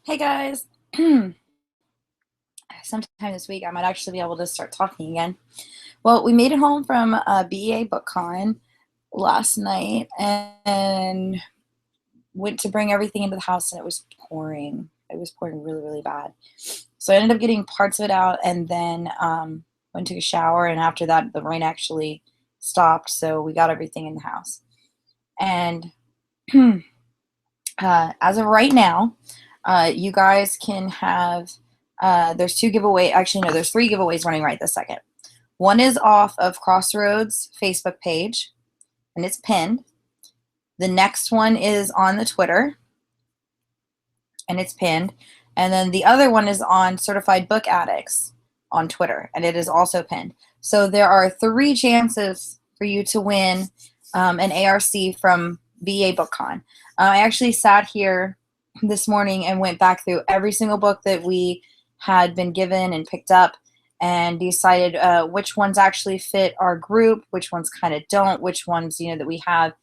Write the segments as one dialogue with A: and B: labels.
A: Hey guys, sometime this week I might actually be able to start talking again. Well, we made it home from BEA BookCon last night and went to bring everything into the house, and it was pouring. It was pouring really, really bad. So I ended up getting parts of it out, and then went to a shower, and after that the rain actually stopped, so we got everything in the house. And as of right now, you guys can have, there's actually no, there's 3 giveaways running right this second. One is off of Crossroads Facebook page, and it's pinned. The next one is on the Twitter, and it's pinned. And then the other one is on Certified Book Addicts on Twitter, and it is also pinned. So there are 3 chances for you to win an ARC from BEA BookCon. I actually sat here this morning and went back through every single book that we had been given and picked up, and decided which ones actually fit our group, which ones kind of don't, which ones that we have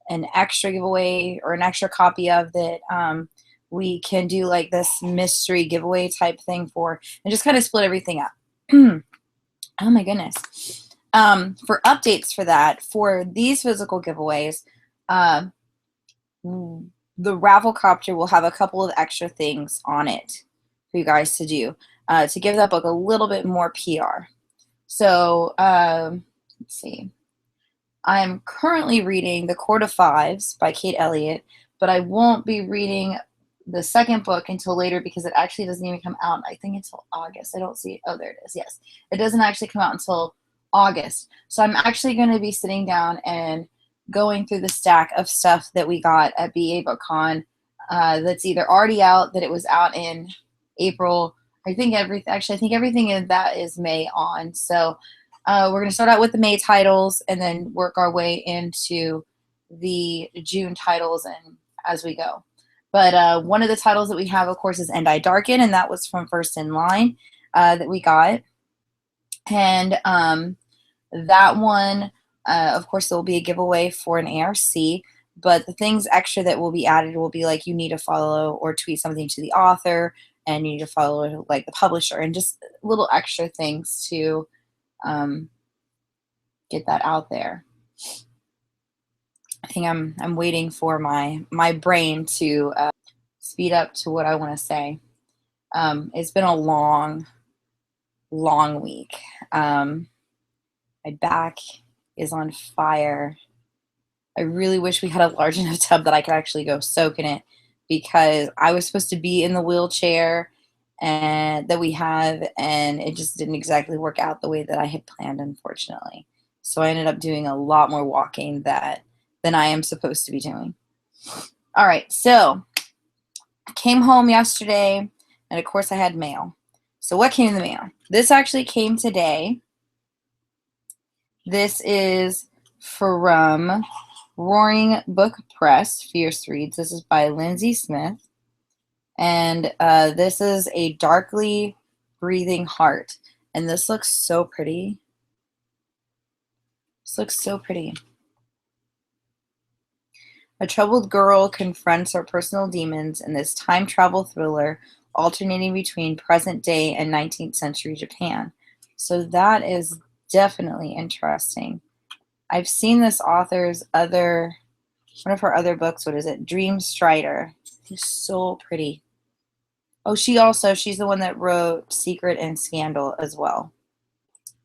A: an extra giveaway or an extra copy of that we can do like this mystery giveaway type thing for, and just kind of split everything up. Oh my goodness. For updates for that, for these physical giveaways, the Ravelcopter will have a couple of extra things on it for you guys to do to give that book a little bit more PR. So let's see. I'm currently reading The Court of Fives by Kate Elliott, but I won't be reading the second book until later because it actually doesn't even come out, I think, until August. I don't see it. Oh, there it is. Yes. It doesn't actually come out until August. So I'm actually going to be sitting down and going through the stack of stuff that we got at BEA BookCon that's either already out, that it was out in April. I think everything in that is May on. So we're going to start out with the May titles and then work our way into the June titles and as we go. But one of the titles that we have, of course, is And I Darken, and that was from First in Line that we got. And that one, of course, there will be a giveaway for an ARC, but the things extra that will be added will be like you need to follow or tweet something to the author, and you need to follow like the publisher, and just little extra things to get that out there. I think I'm waiting for my brain to speed up to what I want to say. It's been a long week. My back is on fire. I really wish we had a large enough tub that I could actually go soak in it, because I was supposed to be in the wheelchair and that we have, and it just didn't exactly work out the way that I had planned, unfortunately. So I ended up doing a lot more walking than I am supposed to be doing. All right, so I came home yesterday, and of course I had mail. So what came in the mail? This actually came today. This is from Roaring Book Press, Fierce Reads. This is by Lindsay Smith. And this is A Darkly Breathing Heart. And this looks so pretty. This looks so pretty. A troubled girl confronts her personal demons in this time travel thriller alternating between present day and 19th century Japan. So that is definitely interesting. I've seen this author's one of her other books. What is it? Dream Strider. It's so pretty. Oh, she's the one that wrote Secret and Scandal as well.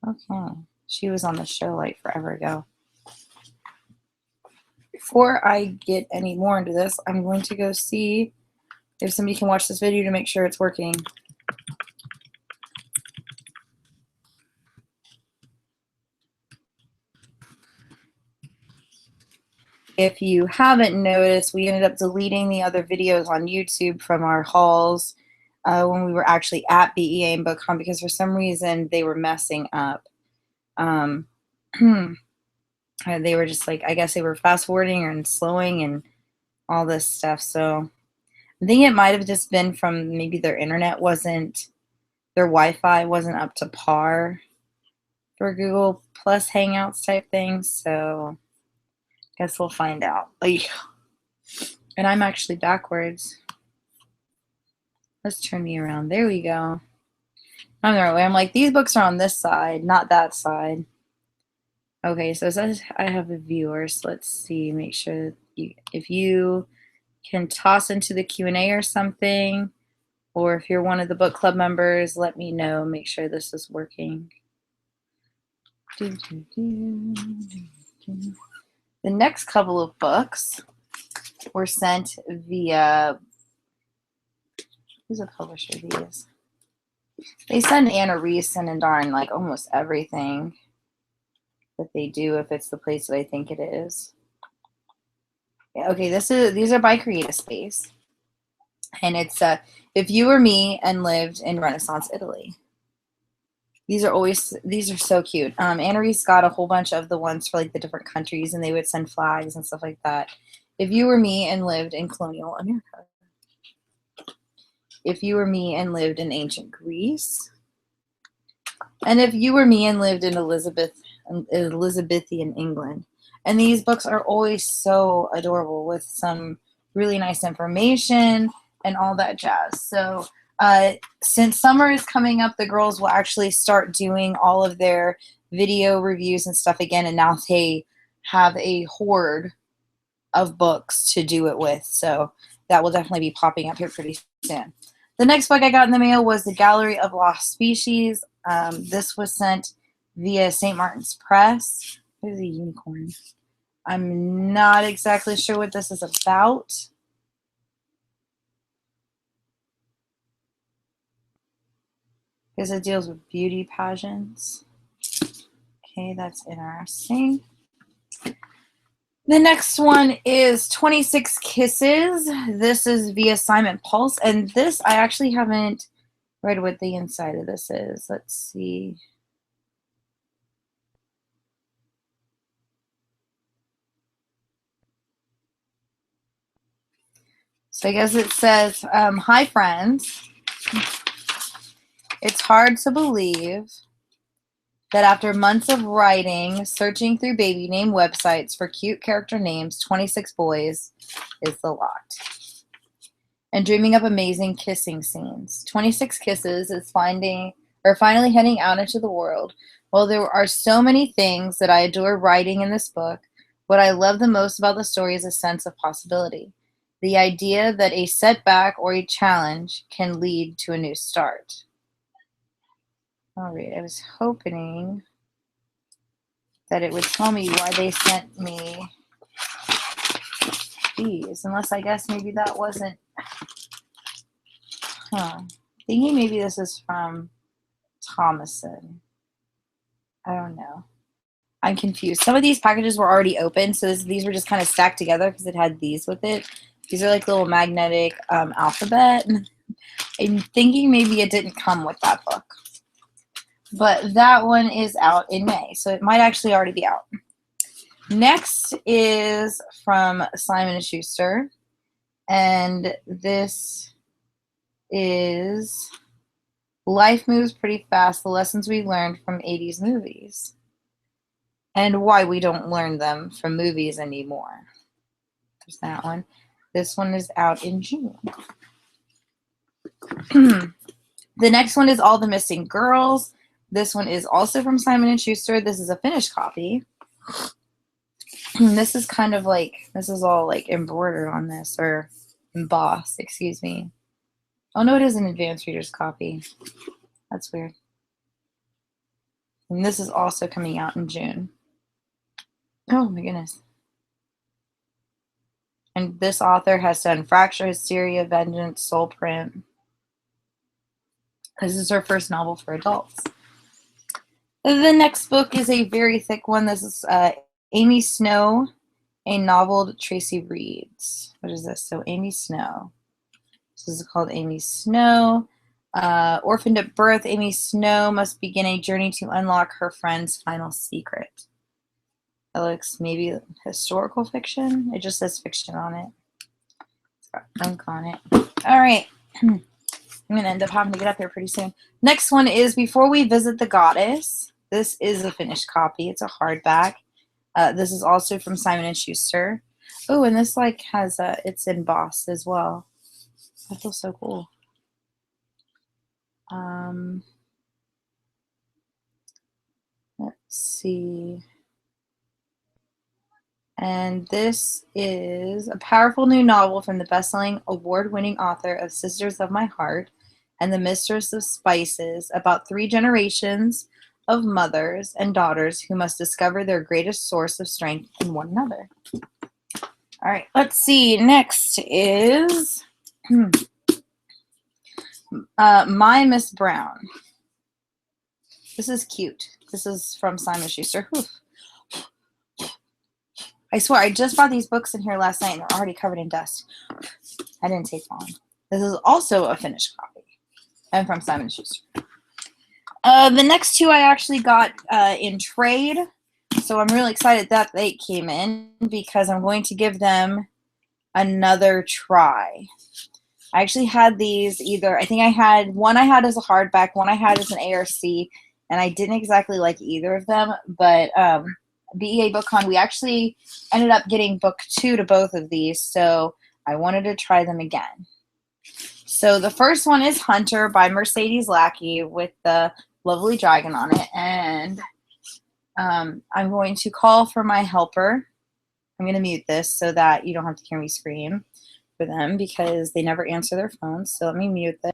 A: Okay. She was on the show like forever ago. Before I get any more into this, I'm going to go see if somebody can watch this video to make sure it's working. If you haven't noticed, we ended up deleting the other videos on YouTube from our hauls when we were actually at BEA and BookCon, because for some reason they were messing up. They were just like, I guess they were fast forwarding and slowing and all this stuff. So I think it might have just been from maybe their Wi-Fi wasn't up to par for Google Plus Hangouts type things. So guess we'll find out. And I'm actually backwards. Let's turn me around. There we go. I'm the right way. I'm like, these books are on this side, not that side. Okay, so it says I have a viewer, so let's see, make sure if you can toss into the Q&A or something, or if you're one of the book club members, let me know, make sure this is working. The next couple of books were sent via, who's the publisher of these? They send Anna Reese and darn like almost everything that they do if it's the place that I think it is. Yeah, okay, these are by Creative Space. And it's If You Were Me and Lived in Renaissance Italy. These are so cute. Anna Reese got a whole bunch of the ones for like the different countries, and they would send flags and stuff like that. If you were me and lived in colonial America. If you were me and lived in ancient Greece. And if you were me and lived in Elizabethan England. And these books are always so adorable with some really nice information and all that jazz. So since summer is coming up, the girls will actually start doing all of their video reviews and stuff again, and now they have a horde of books to do it with. So that will definitely be popping up here pretty soon. The next book I got in the mail was The Gallery of Lost Species. This was sent via St. Martin's Press. There's a unicorn. I'm not exactly sure what this is about. Because it deals with beauty pageants. Okay, that's interesting. The next one is 26 Kisses. This is via Simon Pulse. And this, I actually haven't read what the inside of this is. Let's see. So I guess it says, hi friends. It's hard to believe that after months of writing, searching through baby name websites for cute character names, 26 boys is the lot. And dreaming up amazing kissing scenes. 26 Kisses is finally heading out into the world. While there are so many things that I adore writing in this book, what I love the most about the story is a sense of possibility. The idea that a setback or a challenge can lead to a new start. All right, I was hoping that it would tell me why they sent me these, unless I guess maybe that wasn't, thinking maybe this is from Thomason. I don't know. I'm confused. Some of these packages were already open, so these were just kind of stacked together because it had these with it. These are like little magnetic alphabet. I'm thinking maybe it didn't come with that book. But that one is out in May, so it might actually already be out. Next is from Simon & Schuster, and this is Life Moves Pretty Fast, the lessons we learned from 80s movies, and why we don't learn them from movies anymore. There's that one. This one is out in June. The next one is All the Missing Girls. This one is also from Simon & Schuster. This is a finished copy. This is kind of like, this is all like embroidered on this, or embossed, excuse me. Oh no, it is an advanced reader's copy. That's weird. And this is also coming out in June. Oh my goodness. And this author has done Fracture, Hysteria, Vengeance, Soul Print. This is her first novel for adults. The next book is a very thick one. This is Amy Snow, a novel Tracy reads. What is this? So Amy Snow. This is called Amy Snow. Orphaned at birth, Amy Snow must begin a journey to unlock her friend's final secret. That looks maybe historical fiction. It just says fiction on it. It's got ink on it. All right. I'm going to end up having to get up here pretty soon. Next one is Before We Visit the Goddess. This is a finished copy. It's a hardback. This is also from Simon & Schuster. Oh, and this like has it's embossed as well. That feels so cool. Let's see. And this is a powerful new novel from the best-selling award-winning author of Sisters of My Heart and The Mistress of Spices about 3 generations of mothers and daughters who must discover their greatest source of strength in one another. All right, let's see. Next is My Miss Brown. This is cute. This is from Simon Schuster. Whew. I swear, I just brought these books in here last night and they're already covered in dust. I didn't take long. This is also a finished copy. And from Simon Schuster. The next 2 I actually got in trade. So I'm really excited that they came in because I'm going to give them another try. I actually had these either, I think I had, one I had as a hardback, one I had as an ARC, and I didn't exactly like either of them, but BEA BookCon, we actually ended up getting book 2 to both of these, so I wanted to try them again. So the first one is Hunter by Mercedes Lackey with the lovely dragon on it, and I'm going to call for my helper. I'm going to mute this so that you don't have to hear me scream for them because they never answer their phones, so let me mute this.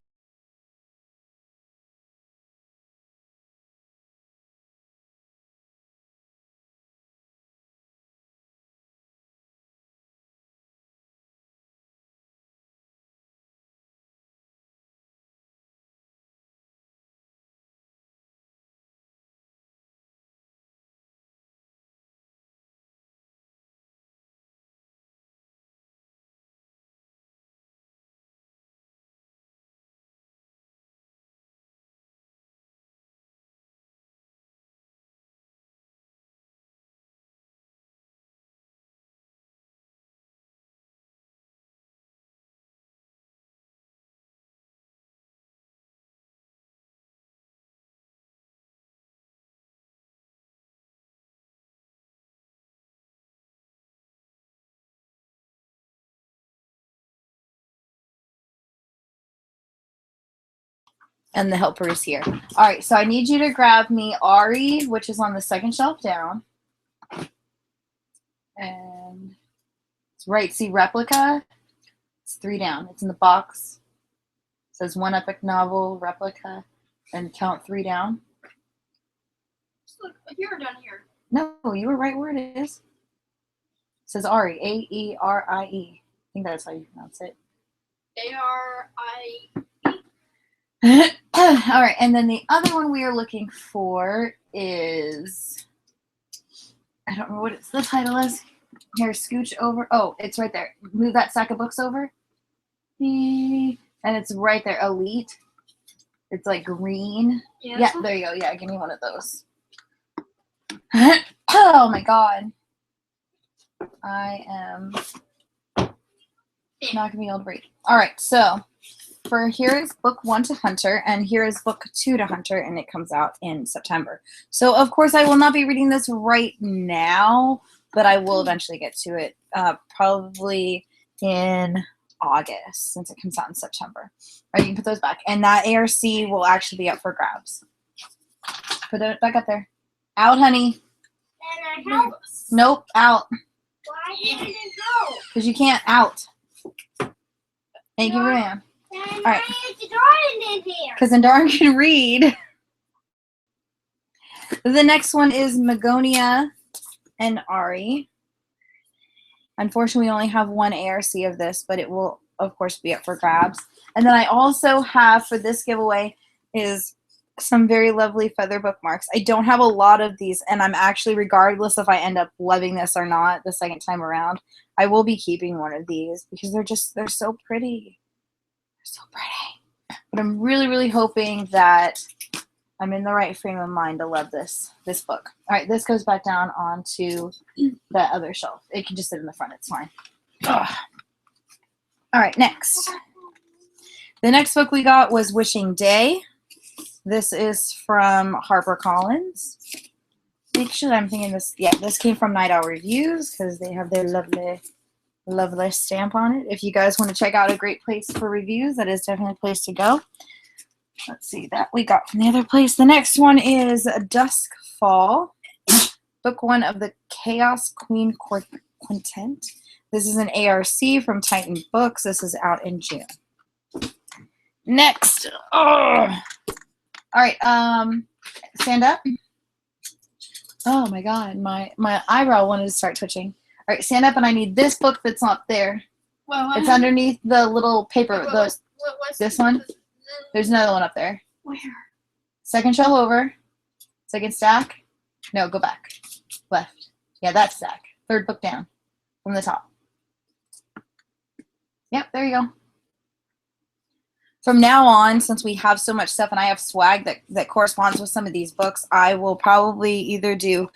A: And the helper is here. All right, so I need you to grab me Ari, which is on the second shelf down. And it's right, see replica? It's 3 down. It's in the box. It says 1 epic novel, replica, and count 3 down.
B: Look, you're down here.
A: No, you were right where it is. It says Ari, A-E-R-I-E. I think that's how you pronounce it.
B: A-R-I.
A: All right, and then the other one we are looking for is, I don't know what the title is. Here, scooch over. Oh, it's right there. Move that stack of books over. And it's right there. Elite. It's like green. Yeah, there you go. Yeah, give me one of those. Oh my god. I am not going to be able to read. All right, so for here is book 1 to Hunter, and here is book 2 to Hunter, and it comes out in September. So, of course, I will not be reading this right now, but I will eventually get to it, probably in August, since it comes out in September. All right, you can put those back. And that ARC will actually be up for grabs. Put it back up there. Out, honey.
B: And I help.
A: Nope, out.
B: Why didn't it go?
A: Because you can't out. Thank you, Ram.
B: All
A: right.
B: Darn in here.
A: Because then Darn can read. The next one is Magonia and Ari. Unfortunately, we only have 1 ARC of this, but it will, of course, be up for grabs. And then I also have, for this giveaway, is some very lovely feather bookmarks. I don't have a lot of these, and I'm actually, regardless if I end up loving this or not the second time around, I will be keeping one of these because they're so pretty. They're so pretty. But I'm really, really hoping that I'm in the right frame of mind to love this book. All right, this goes back down onto the other shelf. It can just sit in the front. It's fine. Ugh. All right, next. The next book we got was Wishing Day. This is from HarperCollins. Actually, I'm thinking this, yeah, this came from Night Owl Reviews because they have their lovely stamp on it. If you guys want to check out a great place for reviews, that is definitely a place to go. Let's see, that we got from the other place. The next one is Dusk Fall, book 1 of the Chaos Queen Quintet. This is an ARC from Titan Books. This is out in June. Next, all right, stand up. Oh my God, my eyebrow wanted to start twitching. All right, stand up, and I need this book that's not there.
B: Well,
A: It's underneath the little paper.
B: what's
A: This one? There's another one up there.
B: Where?
A: Second shelf over. Second stack. No, go back. Left. Yeah, that stack. Third book down from the top. Yep, there you go. From now on, since we have so much stuff and I have swag that corresponds with some of these books, I will probably either do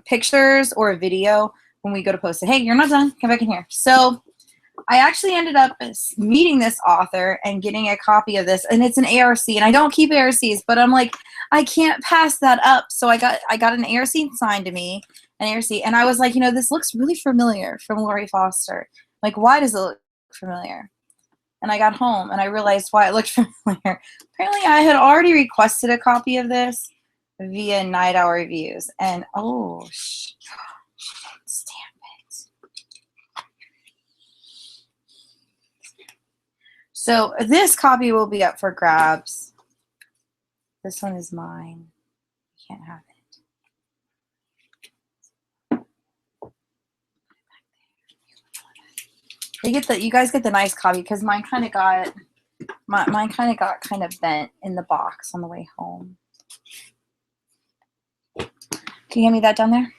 A: pictures or a video when we go to post it. Hey, you're not done. Come back in here. So I actually ended up meeting this author and getting a copy of this, and it's an ARC, and I don't keep ARCs, but I'm like, I can't pass that up. So I got an ARC signed to me, an ARC, and I was like, you know, this looks really familiar from Lori Foster. Like, why does it look familiar? And I got home, and I realized why it looked familiar. Apparently, I had already requested a copy of this via Night Owl Reviews, and oh, stamp it. So this copy will be up for grabs. This one is mine. You can't have it. You guys get the nice copy because mine kind of got kind of bent in the box on the way home. Can you hand me that down there?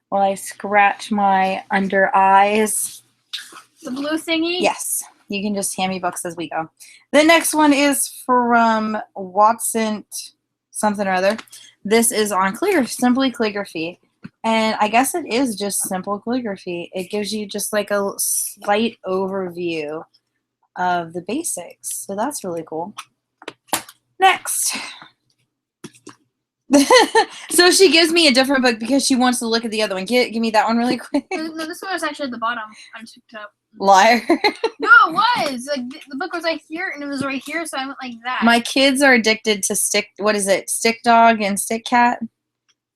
A: While I scratch my under eyes.
B: The blue thingy?
A: Yes. You can just hand me books as we go. The next one is from Watson something or other. This is on simply calligraphy. And I guess it is just simple calligraphy. It gives you just like a slight overview of the basics. So that's really cool. Next. So she gives me a different book because she wants to look at the other one. Give me that one really quick.
B: No, this one was actually at the bottom. I just picked it up.
A: Liar.
B: No, it was. Like, the book was right here, and it was right here, so I went like that.
A: My kids are addicted to Stick Dog and Stick Cat.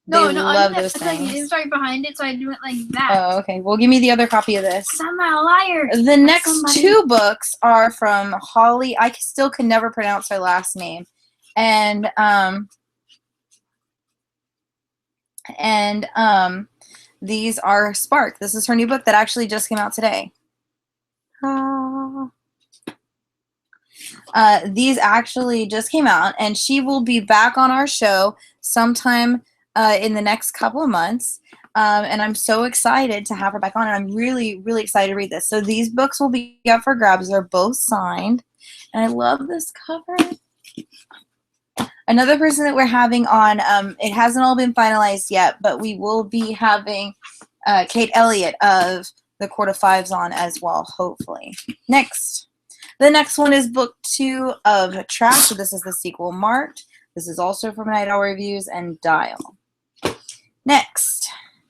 B: No,
A: they
B: no,
A: love
B: I
A: those things.
B: It's right behind it, so I do it like that.
A: Oh, okay. Well, give me the other copy of this.
B: I'm not a liar.
A: The next two books are from Holly. I still can never pronounce her last name. And these are Spark. This is her new book that actually just came out today. These actually just came out, and she will be back on our show sometime in the next couple of months. And I'm so excited to have her back on, and I'm really, really excited to read this. So these books will be up for grabs. They're both signed, and I love this cover. Another person that we're having on, it hasn't all been finalized yet, but we will be having Kate Elliott of the Court of Fives on as well, hopefully. Next. The next one is book 2 of Trash. So this is the sequel, Marked. This is also from Night Owl Reviews and Dial. Next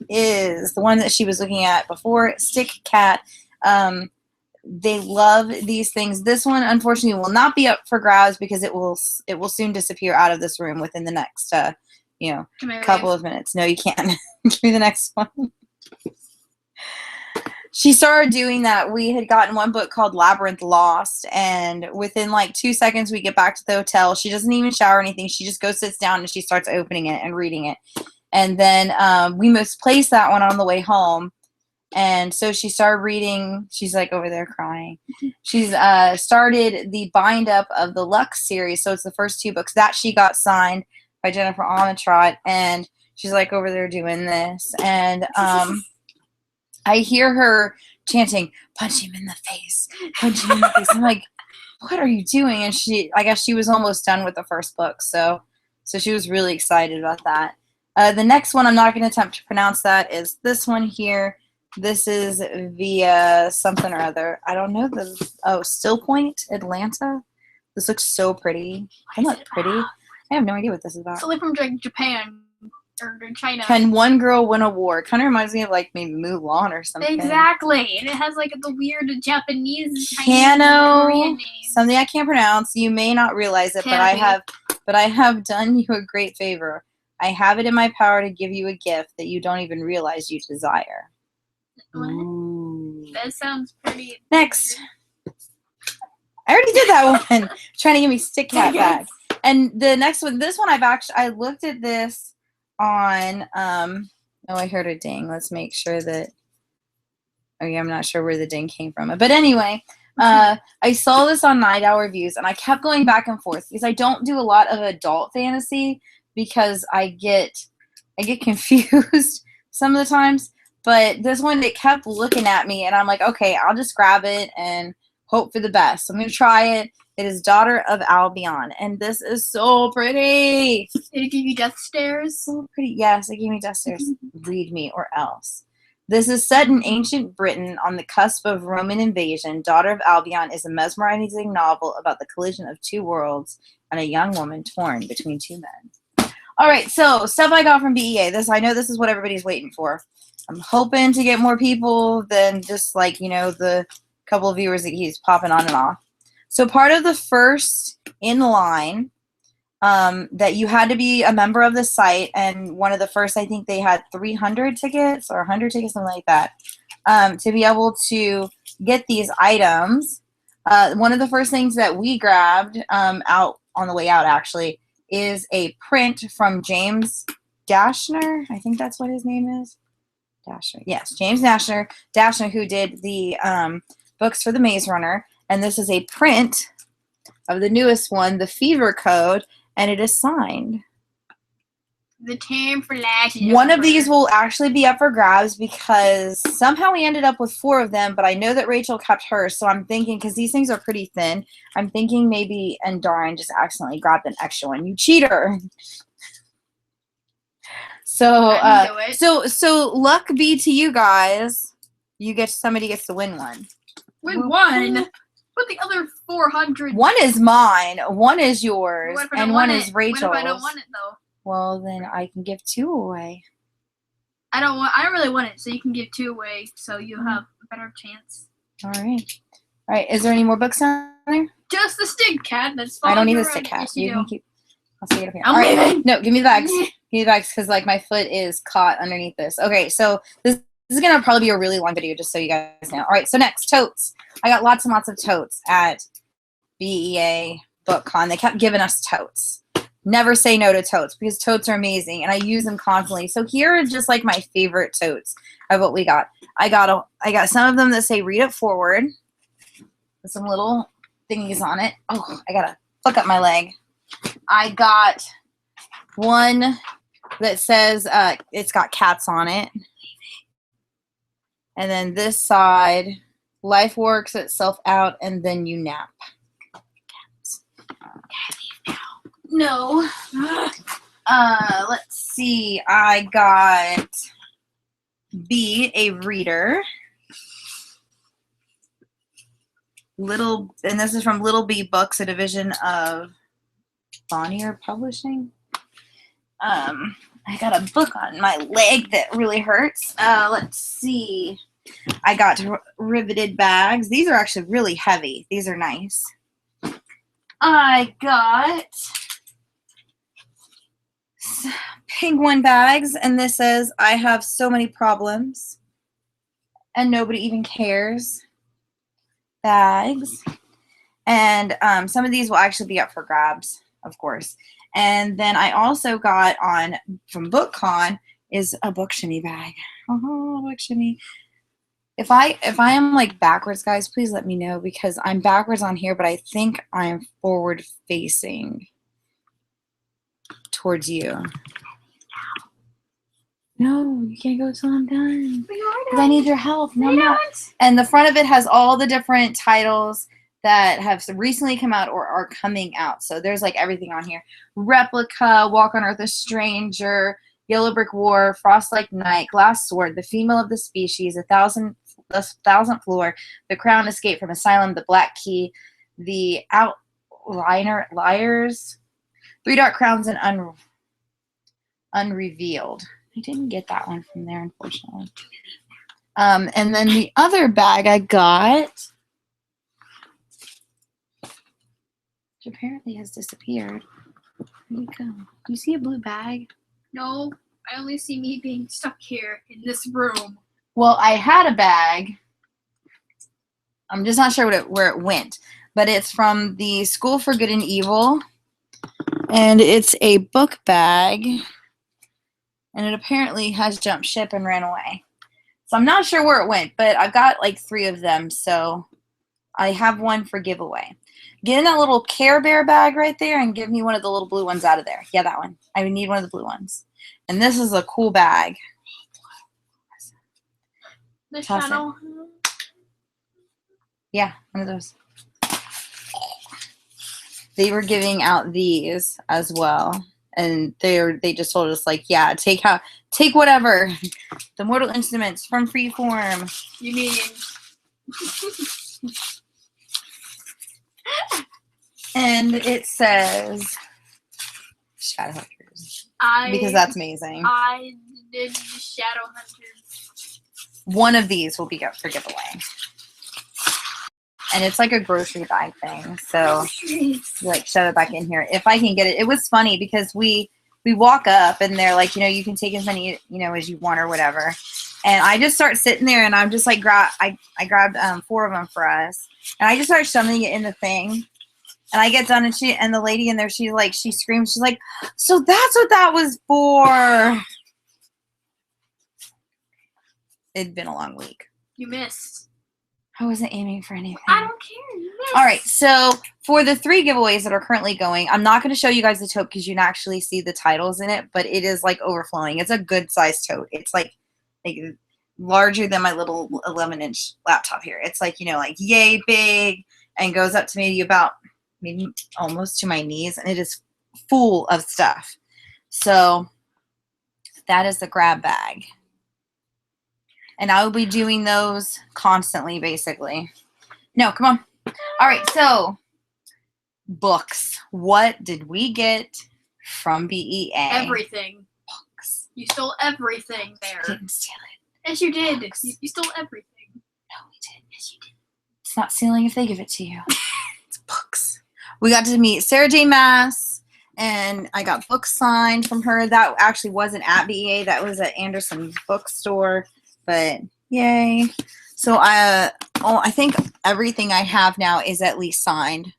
A: is the one that she was looking at before, Stick Cat. They love these things. This one, unfortunately, will not be up for grabs because it will soon disappear out of this room within the next, couple of minutes. No, you can't. Give me the next one. She started doing that. We had gotten one book called Labyrinth Lost, and within like 2 seconds we get back to the hotel. She doesn't even shower or anything. She just goes, sits down, and she starts opening it and reading it. And then we misplaced that one on the way home. And so she started reading. She's like over there crying. She's started the bind up of the Lux series. So it's the first 2 books that she got signed by Jennifer Armentrout. And she's like over there doing this. And I hear her chanting, "Punch him in the face, punch him in the face." I'm like, what are you doing? And I guess she was almost done with the first book. So she was really excited about that. The next one, I'm not going to attempt to pronounce that, is this one here. This is via something or other. I don't know. Still Point, Atlanta. This looks so pretty. Isn't that pretty? I have no idea what this is about.
B: It's only from Japan. or China.
A: Can one girl win a war? Kind of reminds me of like maybe Mulan or something.
B: Exactly, and it has like the weird Japanese,
A: Chinese,
B: Korean names.
A: Something I can't pronounce. You may not realize it, but I have done you a great favor. I have it in my power to give you a gift that you don't even realize you desire.
B: What?
A: Ooh.
B: That sounds pretty.
A: Next. I already did that one. Trying to give me stick cat back. And the next one, this one I looked at this on oh, I heard a ding. Let's make sure that okay, I'm not sure where the ding came from. But anyway, I saw this on Night Owl Reviews and I kept going back and forth because I don't do a lot of adult fantasy because I get confused some of the times. But this one, it kept looking at me and I'm like, okay, I'll just grab it and hope for the best. So I'm going to try it. It is Daughter of Albion. And this is so pretty.
B: Did it give you death stares?
A: So pretty. Yes, it gave me death stares. Read me or else. This is set in ancient Britain on the cusp of Roman invasion. Daughter of Albion is a mesmerizing novel about the collision of two worlds and a young woman torn between two men. All right, so stuff I got from BEA. I know this is what everybody's waiting for. I'm hoping to get more people than just like, the couple of viewers that he's popping on and off. So part of the first in line that you had to be a member of the site, and one of the first, I think they had 300 tickets or 100 tickets, something like that, to be able to get these items. One of the first things that we grabbed out on the way out, actually, is a print from James Dashner. I think that's what his name is. Dashner. Yes, James Dashner, who did the books for the Maze Runner. And this is a print of the newest one, the Fever Code, and it is signed.
B: The term for lashes.
A: One of these will actually be up for grabs because somehow we ended up with 4 of them, but I know that Rachel kept hers, so I'm thinking, because these things are pretty thin, I'm thinking maybe Darren just accidentally grabbed an extra one. You cheater! So luck be to you guys. Somebody gets to win one.
B: Wait, one? But the other 400.
A: One is mine, one is yours, and one is Rachel's.
B: What if I don't want it though?
A: Well, then I can give 2 away.
B: I don't really want it, so you can give 2 away, so you have a better chance.
A: All right. Is there any more books down there?
B: Just the stick cat. That's
A: I don't need the stick cat.
B: Yes,
A: you can keep. I'll stick it up here.
B: I'm
A: all right.
B: leaving.
A: No, give me the bags. Give me the bags because like my foot is caught underneath this. Okay, so this is gonna probably be a really long video, just so you guys know. All right, so next, totes. I got lots and lots of totes at BEA BookCon. They kept giving us totes. Never say no to totes because totes are amazing and I use them constantly. So here are just like my favorite totes of what we got. I got some of them that say read it forward with some little thingies on it. Oh, I gotta fuck up my leg. I got one that says it's got cats on it. And then this side, life works itself out and then you nap. Cats. No. Let's see. I got B, a reader. And this is from Little B Books, a division of Bonnier Publishing. I got a book on my leg that really hurts. Let's see. I got riveted bags. These are actually really heavy. These are nice. I got penguin bags, and this says, I have so many problems, and nobody even cares. Bags. And some of these will actually be up for grabs, of course. And then I also got from BookCon is a book shimmy bag. Oh, book shimmy. If I am like backwards, guys, please let me know because I'm backwards on here, but I think I'm forward facing towards you. No, you can't go till I'm done. Because I need your help. No, I'm not. And the front of it has all the different titles that have recently come out or are coming out. So there's like everything on here. Replica, Walk on Earth, A Stranger, Yellow Brick War, Frost Like Night, Glass Sword, The Female of the Species, The Thousandth Floor, The Crown, Escape from Asylum, The Black Key, The Liars, Three Dark Crowns, and Unrevealed. I didn't get that one from there, unfortunately. And then the other bag I got, which apparently has disappeared. Where'd it go? Do you see a blue bag?
B: No, I only see me being stuck here in this room.
A: Well, I had a bag. I'm just not sure where it went, but it's from the School for Good and Evil, and it's a book bag, and it apparently has jumped ship and ran away. So I'm not sure where it went, but I've got like 3 of them, so I have one for giveaway. Get in that little Care Bear bag right there and give me one of the little blue ones out of there. Yeah, that one. I need one of the blue ones. And this is a cool bag.
B: The
A: Toss it.
B: channel.
A: Yeah, one of those. They were giving out these as well, and they just told us like, yeah, take whatever. The Mortal Instruments from Freeform.
B: You mean?
A: And it says Shadowhunters because that's amazing.
B: I did Shadowhunters.
A: One of these will be up for giveaway. And it's like a grocery bag thing. So like shove it back in here. If I can get it. It was funny because we walk up and they're like, you can take as many, as you want or whatever. And I just start sitting there and I'm just like, I grabbed 4 of them for us. And I just start shoving it in the thing. And I get done and the lady in there, she screams. She's like, so that's what that was for. It'd been a long week.
B: You missed.
A: I wasn't aiming for anything.
B: I don't care. You missed.
A: All right, so for the 3 giveaways that are currently going, I'm not going to show you guys the tote because you can actually see the titles in it, but it is like overflowing. It's a good sized tote. It's like larger than my little 11-inch laptop here. It's like, like yay big and goes up to maybe almost to my knees, and it is full of stuff. So that is the grab bag. And I will be doing those constantly, basically. No, come on. All right, so books. What did we get from BEA?
B: Everything.
A: Books.
B: You stole everything there.
A: I didn't steal it.
B: Yes, you did.
A: Books.
B: You stole everything.
A: No, we didn't. Yes, you did. It's not stealing if they give it to you. It's books. We got to meet Sarah J. Maas, and I got books signed from her. That actually wasn't at BEA. That was at Anderson's bookstore. But yay. So I think everything I have now is at least signed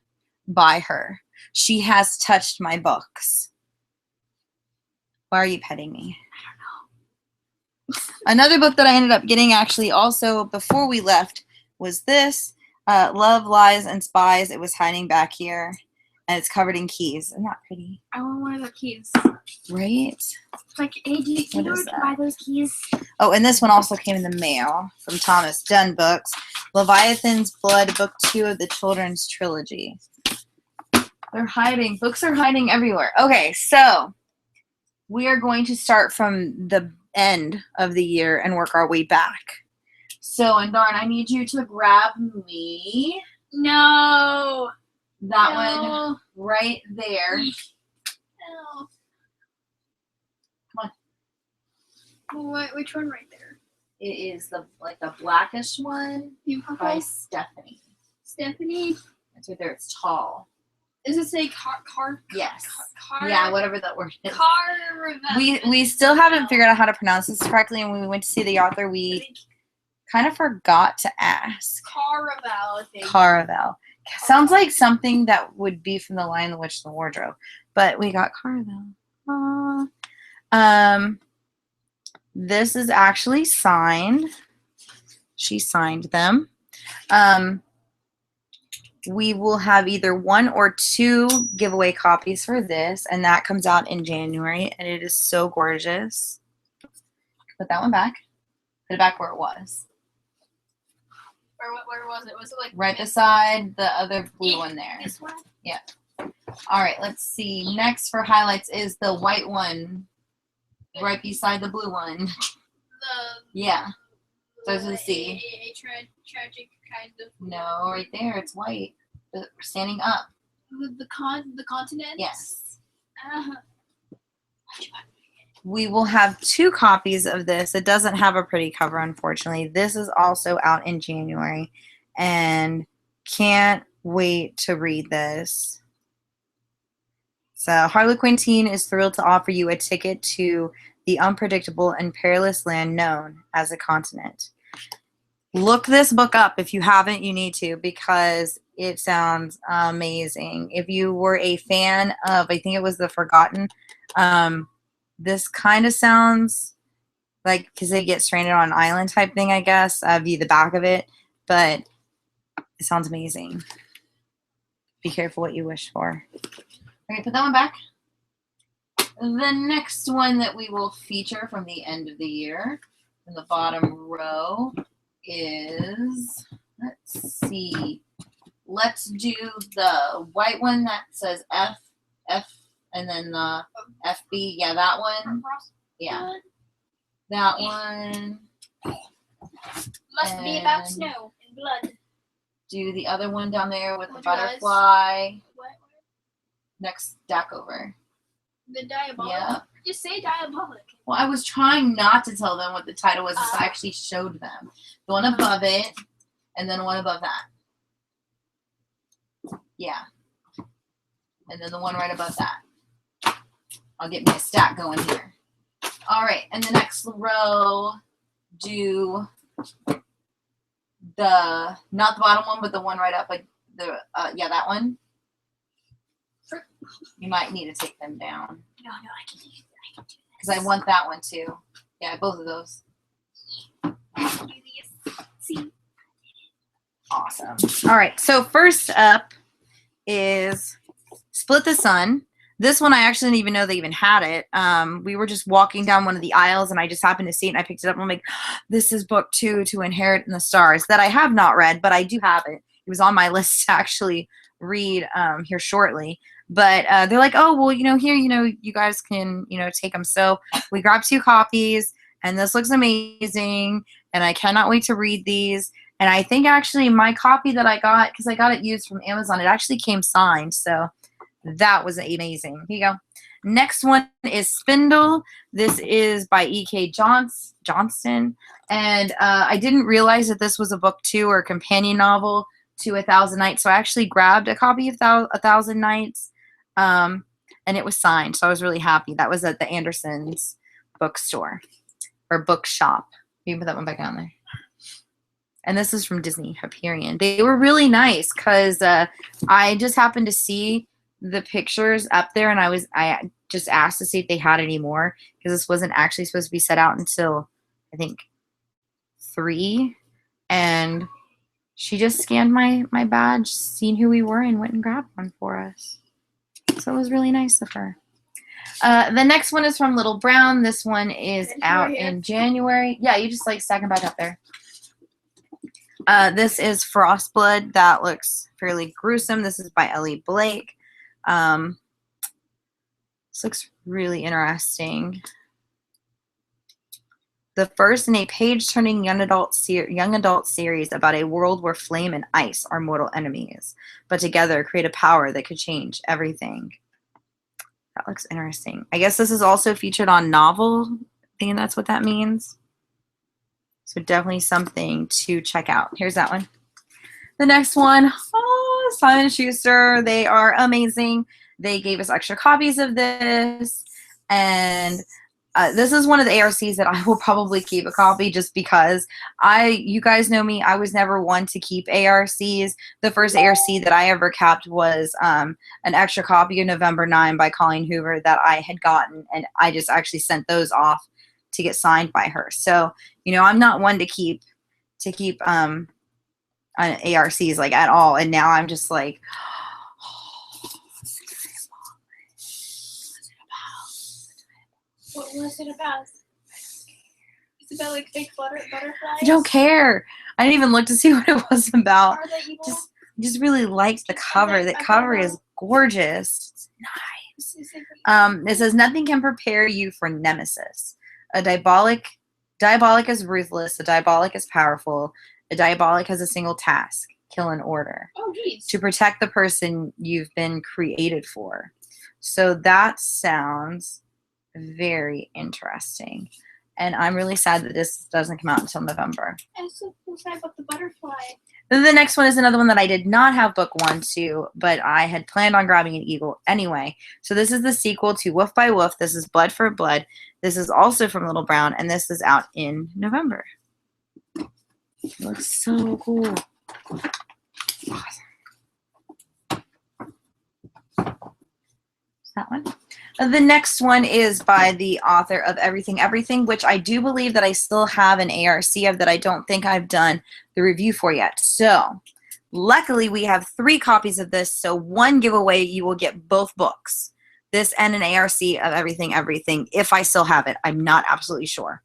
A: by her. She has touched my books. Why are you petting me? I don't know. Another book that I ended up getting actually also before we left was this, Love, Lies, and Spies. It was hiding back here. And it's covered in keys. Isn't that pretty?
B: I want one of the keys.
A: Right?
B: Like, hey, do you know where to buy those keys?
A: Oh, and this one also came in the mail from Thomas Dunn Books. Leviathan's Blood, Book 2 of the Children's Trilogy. They're hiding. Books are hiding everywhere. Okay, so we are going to start from the end of the year and work our way back. So, and Darn, I need you to grab me.
B: No.
A: That one right there.
B: No.
A: Come
B: on. Which one right there?
A: It is the blackish one by Stephanie.
B: Stephanie?
A: It's right there. It's tall.
B: Does it say car?
A: Yes. Yeah, whatever that word is.
B: Caravel.
A: We still haven't figured out how to pronounce this correctly, and when we went to see the author, we kind of forgot to ask.
B: Caravel, I think.
A: Caravel. Sounds like something that would be from The Lion, the Witch, and the Wardrobe. But we got Caravel. This is actually signed. She signed them. We will have either 1 or 2 giveaway copies for this, and that comes out in January, and it is so gorgeous. Put that one back. Put it back where it was.
B: Where was it? Was it like
A: right beside the other blue one there?
B: This one?
A: Yeah. All right, let's see. Next for highlights is the white one right beside the blue one. Yeah. So as we see.
B: A tragic kind of.
A: No, right there. It's white. We're standing up.
B: The continent?
A: Yes. we will have 2 copies of this. It doesn't have a pretty cover, unfortunately. This is also out in January, and can't wait to read this. So Harlequin Teen is thrilled to offer you a ticket to the unpredictable and perilous land known as a continent. Look this book up. If you haven't, you need to, because it sounds amazing. If you were a fan of, I think it was The Forgotten, this kind of sounds like, because they get stranded on an island type thing, I guess. View the back of it, but it sounds amazing. Be careful what you wish for. Okay, put that one back. The next one that we will feature from the end of the year in the bottom row is, let's see, let's do the white one that says F, and then the FB. Yeah, that one. Yeah, that one.
B: Must be about snow and blood.
A: Do the other one down there with the butterfly.
B: What?
A: Next stack over.
B: The diabolic.
A: Yeah.
B: Just say diabolic.
A: Well, I was trying not to tell them what the title was, so I actually showed them. The one above it, and then one above that. Yeah. And then the one right above that. I'll get me a stack going here. All right, and the next row, do the, not the bottom one, but the one right up, like the, yeah, that one. You might need to take them down.
B: No, I can do that.
A: Because I want that one too. Yeah, both of those.
B: I can do these. See?
A: Awesome. All right, so first up is Split the Sun. This one I actually didn't even know they even had it. We were just walking down one of the aisles, and I just happened to see it, and I picked it up, and I'm like, this is book 2 to Inherit in the Stars, that I have not read, but I do have it. It was on my list to actually read here shortly. But they're like, oh, well, here, you guys can, take them. So we grabbed 2 copies, and this looks amazing, and I cannot wait to read these. And I think actually my copy that I got, because I got it used from Amazon, it actually came signed. So that was amazing. Here you go. Next one is Spindle. This is by E.K. Johnston. And I didn't realize that this was a book 2 or a companion novel to 1,000 Nights. So I actually grabbed a copy of 1,000 Nights. And it was signed. So I was really happy. That was at the Anderson's bookstore or bookshop. You can put that one back on there. And this is from Disney Hyperion. They were really nice because I just happened to see the pictures up there, and I just asked to see if they had any more, because this wasn't actually supposed to be set out until I think 3, and she just scanned my badge, seen who we were, and went and grabbed one for us. So it was really nice of her. The next one is from Little Brown. This one is out in January. Yeah, you just stack them back up there. This is Frostblood. That looks fairly gruesome. This is by Ellie Blake. This looks really interesting. The first in a page-turning young adult series about a world where flame and ice are mortal enemies, but together create a power that could change everything. That looks interesting. I guess this is also featured on Novel. I think that's what that means. So definitely something to check out. Here's that one. The next one, Simon & Schuster. They are amazing. They gave us extra copies of this. And this is one of the ARCs that I will probably keep a copy, just because you guys know me, I was never one to keep ARCs. The first ARC that I ever kept was an extra copy of November 9 by Colleen Hoover that I had gotten. And I just actually sent those off to get signed by her. So, I'm not one to keep ARCs at all. And now I'm just like,
B: what was it about? It's about fake butterflies?
A: I don't care. I didn't even look to see what it was about. Just really liked the cover. The cover is gorgeous. It's nice. It says, nothing can prepare you for Nemesis. A diabolic is ruthless. A diabolic is powerful. A diabolic has a single task: kill in order.
B: Oh, geez.
A: To protect the person you've been created for. So that sounds very interesting. And I'm really sad that this doesn't come out until November.
B: I'm so sad about the butterfly.
A: Then the next one is another one that I did not have book 1 to, but I had planned on grabbing an eagle anyway. So this is the sequel to Wolf by Wolf. This is Blood for Blood. This is also from Little Brown, and this is out in November. It looks so cool. Awesome. That one. The next one is by the author of Everything Everything, which I do believe that I still have an ARC of that I don't think I've done the review for yet. So luckily we have 3 copies of this, so one giveaway you will get both books. This and an ARC of Everything Everything, if I still have it. I'm not absolutely sure.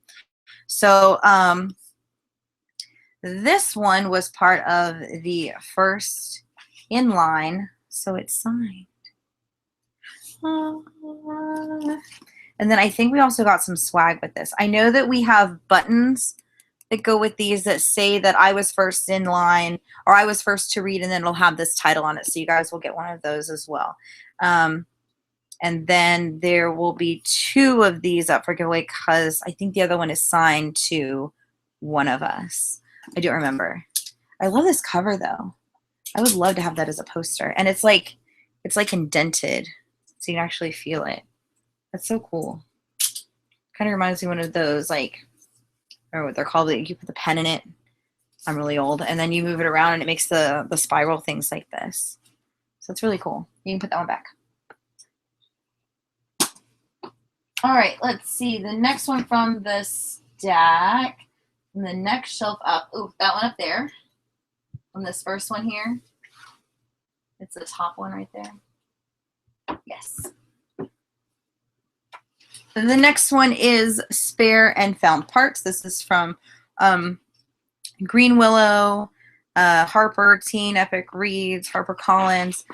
A: So this one was part of the first in line, so it's signed. And then I think we also got some swag with this. I know that we have buttons that go with these that say that I was first in line, or I was first to read, and then it'll have this title on it. So you guys will get one of those as well. And then there will be 2 of these up for giveaway because I think the other one is signed to one of us. I don't remember. I love this cover though. I would love to have that as a poster. And it's like indented, so you can actually feel it. That's so cool. Kind of reminds me of one of those, like, or what they're called, like you put the pen in it. I'm really old. And then you move it around and it makes the spiral things like this. So it's really cool. You can put that one back. All right, let's see. The next one from the stack, and the next shelf up. Ooh, that one up there. On this first one here. It's the top one right there. Yes. The next one is Spare and Found Parts. This is from Green Willow, Harper Teen Epic Reads, HarperCollins.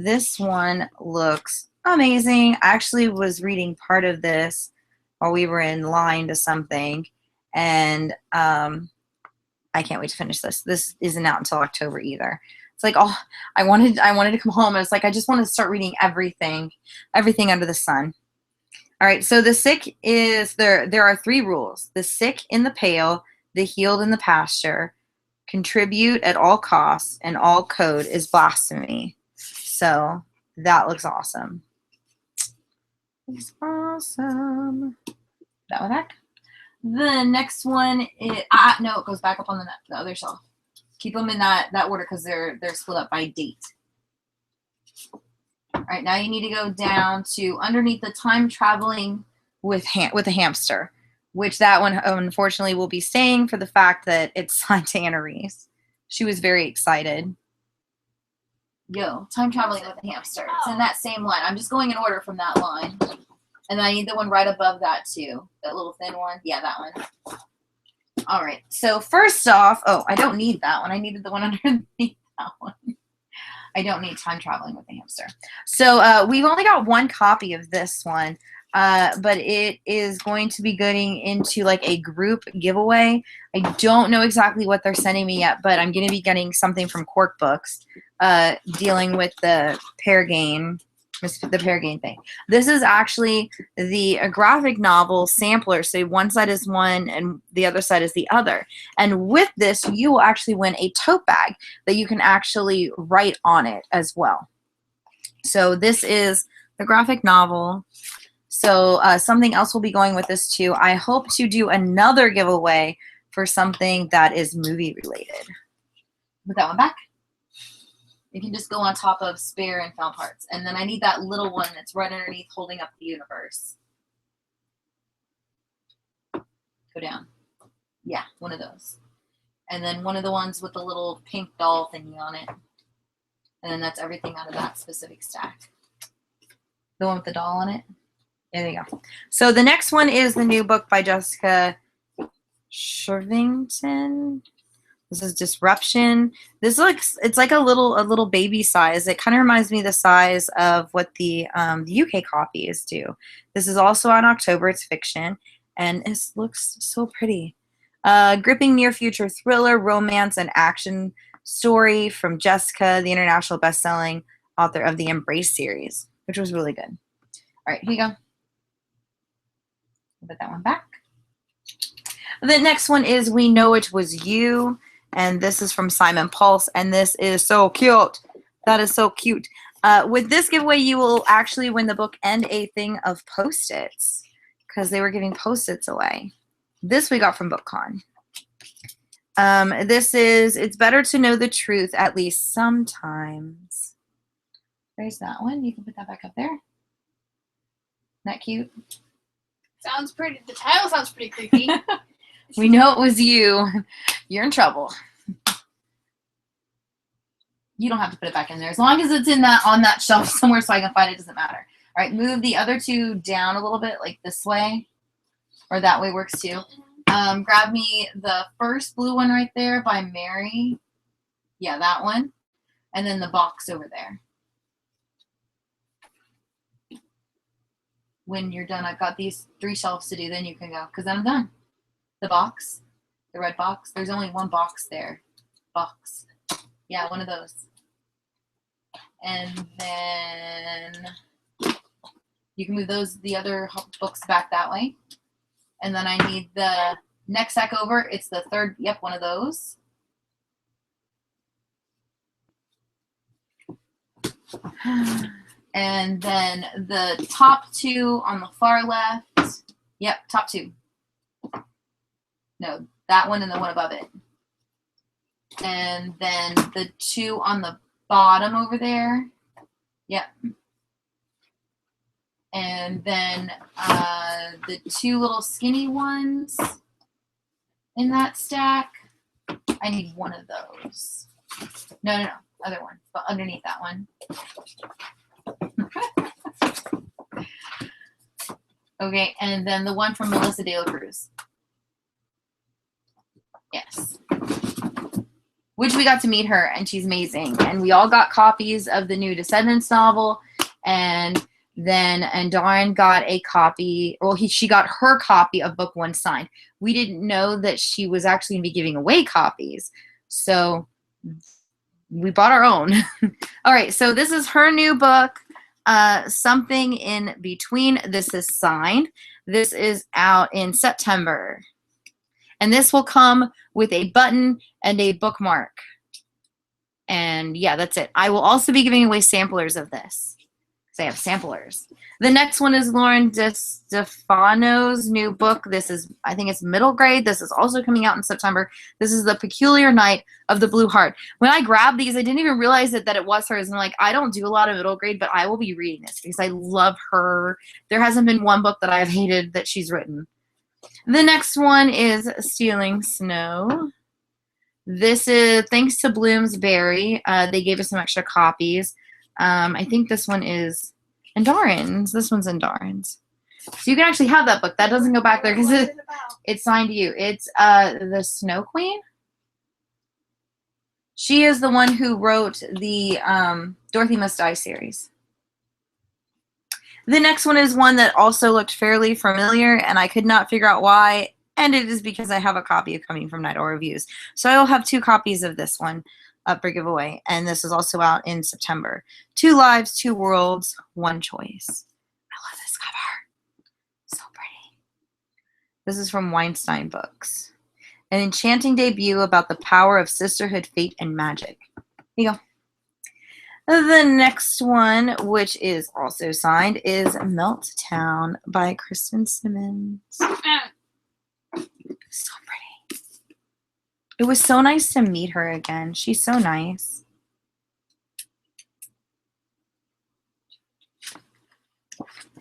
A: This one looks amazing. I actually was reading part of this while we were in line to something, and I can't wait to finish this. This isn't out until October either. It's like, oh, I wanted to come home. It's like I just want to start reading everything under the sun. All right, so the sick is there are 3 rules. The sick in the pale, the healed in the pasture, contribute at all costs, and all code is blasphemy. So that looks awesome. It's awesome. That one back. The next one is no, it goes back up on the other shelf. Keep them in that order because they're split up by date. All right, now you need to go down to underneath the time traveling with a hamster, which that one unfortunately will be staying for the fact that it's signed to Anna Reese. She was very excited. Yo, time traveling with a hamster. It's in that same line. I'm just going in order from that line. And then I need the one right above that too. That little thin one. Yeah, that one. All right. So first off, oh, I don't need that one. I needed the one underneath that one. I don't need time traveling with a hamster. So we've only got 1 copy of this one, but it is going to be going into like a group giveaway. I don't know exactly what they're sending me yet, but I'm going to be getting something from Cork Books dealing with the pair game. The pair game thing. This is actually the graphic novel sampler. So one side is one and the other side is the other. And with this, you will actually win a tote bag that you can actually write on it as well. So this is the graphic novel. So something else will be going with this too. I hope to do another giveaway for something that is movie related. Put that one back. You can just go on top of Spare and Found Parts. And then I need that little one that's right underneath holding up the universe. Go down. Yeah, one of those. And then one of the ones with the little pink doll thingy on it. And then that's everything out of that specific stack. The one with the doll on it. Yeah, there you go. So the next one is the new book by Jessica Shervington. This is Disruption. This looks, it's like a little baby size. It kind of reminds me of the size of what the UK copies do. This is also on October. It's fiction, and it looks so pretty. Gripping near future thriller, romance, and action story from Jessica, the international best-selling author of the Embrace series, which was really good. All right, here you go. Put that one back. The next one is We Know It Was You, and this is from Simon Pulse, and this is so cute. That is so cute. With this giveaway, you will actually win the book and a thing of Post-its, because they were giving Post-its away. This we got from BookCon. This is It's Better to Know the Truth at Least Sometimes. There's that one. You can put that back up there. Isn't that cute?
B: Sounds pretty. The title sounds pretty creepy.
A: We know it was you. You're in trouble. You don't have to put it back in there. As long as it's in that on that shelf somewhere so I can find it, doesn't matter. All right, move the other two down a little bit, like this way. Or that way works too. Grab me the first blue one right there by Mary. Yeah, that one. And then the box over there. When you're done, I've got these 3 shelves to do, then you can go, because I'm done. The box, the red box, there's only one box there. Box. Yeah, one of those. And then you can move the other books back that way. And then I need the next stack over. It's the third, yep, one of those. And then the top 2 on the far left. Yep, top 2. No, that one and the one above it. And then the 2 on the bottom over there. Yep. And then the 2 little skinny ones in that stack. I need one of those. No, other one, but underneath that one. Okay, and then the one from Melissa De La Cruz. Yes. Which we got to meet her, and she's amazing. And we all got copies of the new Descendants novel, and Dawn got a copy, well, she got her copy of book 1 signed. We didn't know that she was actually going to be giving away copies, so we bought our own. All right, so this is her new book, Something in Between. This is signed. This is out in September. And this will come with a button and a bookmark. And yeah, that's it. I will also be giving away samplers of this, because I have samplers. The next one is Lauren DeStefano's new book. This is, I think it's middle grade. This is also coming out in September. This is The Peculiar Night of the Blue Heart. When I grabbed these, I didn't even realize that it was hers. And I'm like, I don't do a lot of middle grade, but I will be reading this because I love her. There hasn't been one book that I've hated that she's written. The next one is Stealing Snow. This is thanks to Bloomsbury. They gave us some extra copies. I think this one is in Darren's. This one's in Darren's. So you can actually have that book. That doesn't go back there because it's signed to you. It's the Snow Queen. She is the one who wrote the Dorothy Must Die series. The next one is one that also looked fairly familiar, and I could not figure out why, and it is because I have a copy of Coming from Night Owl Reviews. So I will have 2 copies of this one up for giveaway, and this is also out in September. 2 lives, 2 worlds, 1 choice. I love this cover. So pretty. This is from Weinstein Books. An enchanting debut about the power of sisterhood, fate, and magic. Here you go. The next one, which is also signed, is Meltdown by Kristen Simmons. So pretty. It was so nice to meet her again. She's so nice.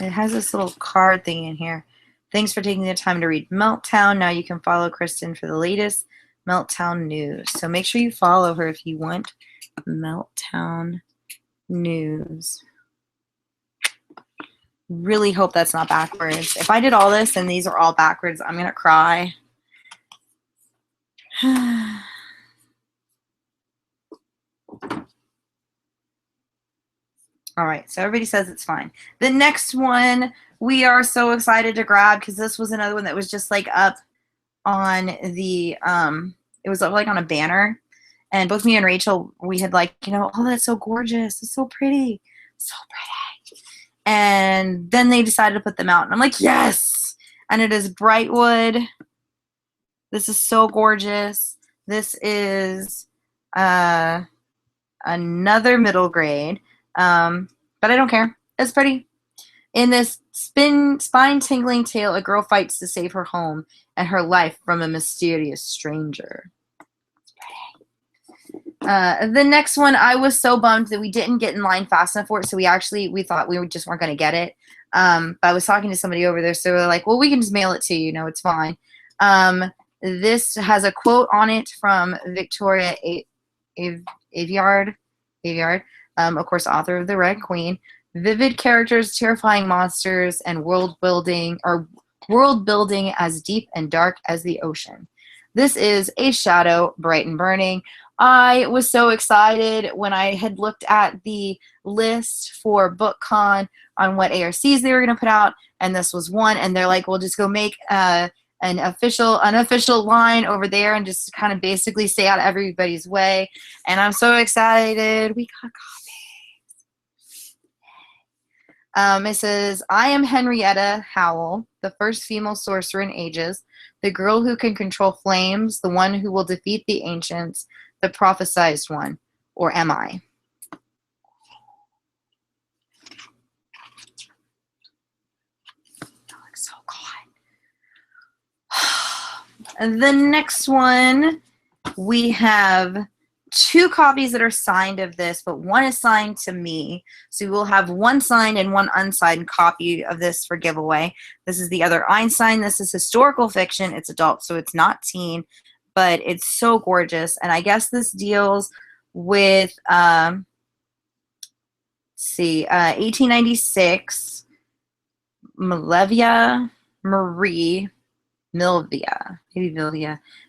A: It has this little card thing in here. Thanks for taking the time to read Meltdown. Now you can follow Kristen for the latest Meltdown news. So make sure you follow her if you want Meltdown news. Really hope that's not backwards. If I did all this and these are all backwards, I'm gonna cry. All right, so everybody says it's fine. The next one we are so excited to grab because this was another one that was just like up on the it was up like on a banner. And both me and Rachel, we had like, you know, oh, that's so gorgeous. It's so pretty. So pretty. And then they decided to put them out. And I'm like, yes. and it is Brightwood. This is so gorgeous. This is another middle grade, but I don't care. It's pretty. In this spine-tingling tale, a girl fights to save her home and her life from a mysterious stranger. The next one, I was so bummed that we didn't get in line fast enough for it, so we thought we just weren't going to get it. But I was talking to somebody over there, so they're like, well, we can just mail it to you. No, it's fine. This has a quote on it from Victoria Aveyard, of course, author of The Red Queen. Vivid characters, terrifying monsters, and world building as deep and dark as the ocean. This is A Shadow, Bright and Burning. I was so excited when I had looked at the list for BookCon on what ARCs they were going to put out, and this was one, and they're like, we'll just go make an unofficial line over there and just kind of basically stay out of everybody's way, and I'm so excited. We got copies. It says, I am Henrietta Howell, the first female sorcerer in ages, the girl who can control flames, the one who will defeat the ancients, the prophesized one, or am I? That looks so good. And the next one, we have 2 copies that are signed of this, but one is signed to me. So we will have one signed and one unsigned copy of this for giveaway. This is the other Einstein. This is historical fiction. It's adult, so it's not teen, but it's so gorgeous. And I guess this deals with, 1896, Milvia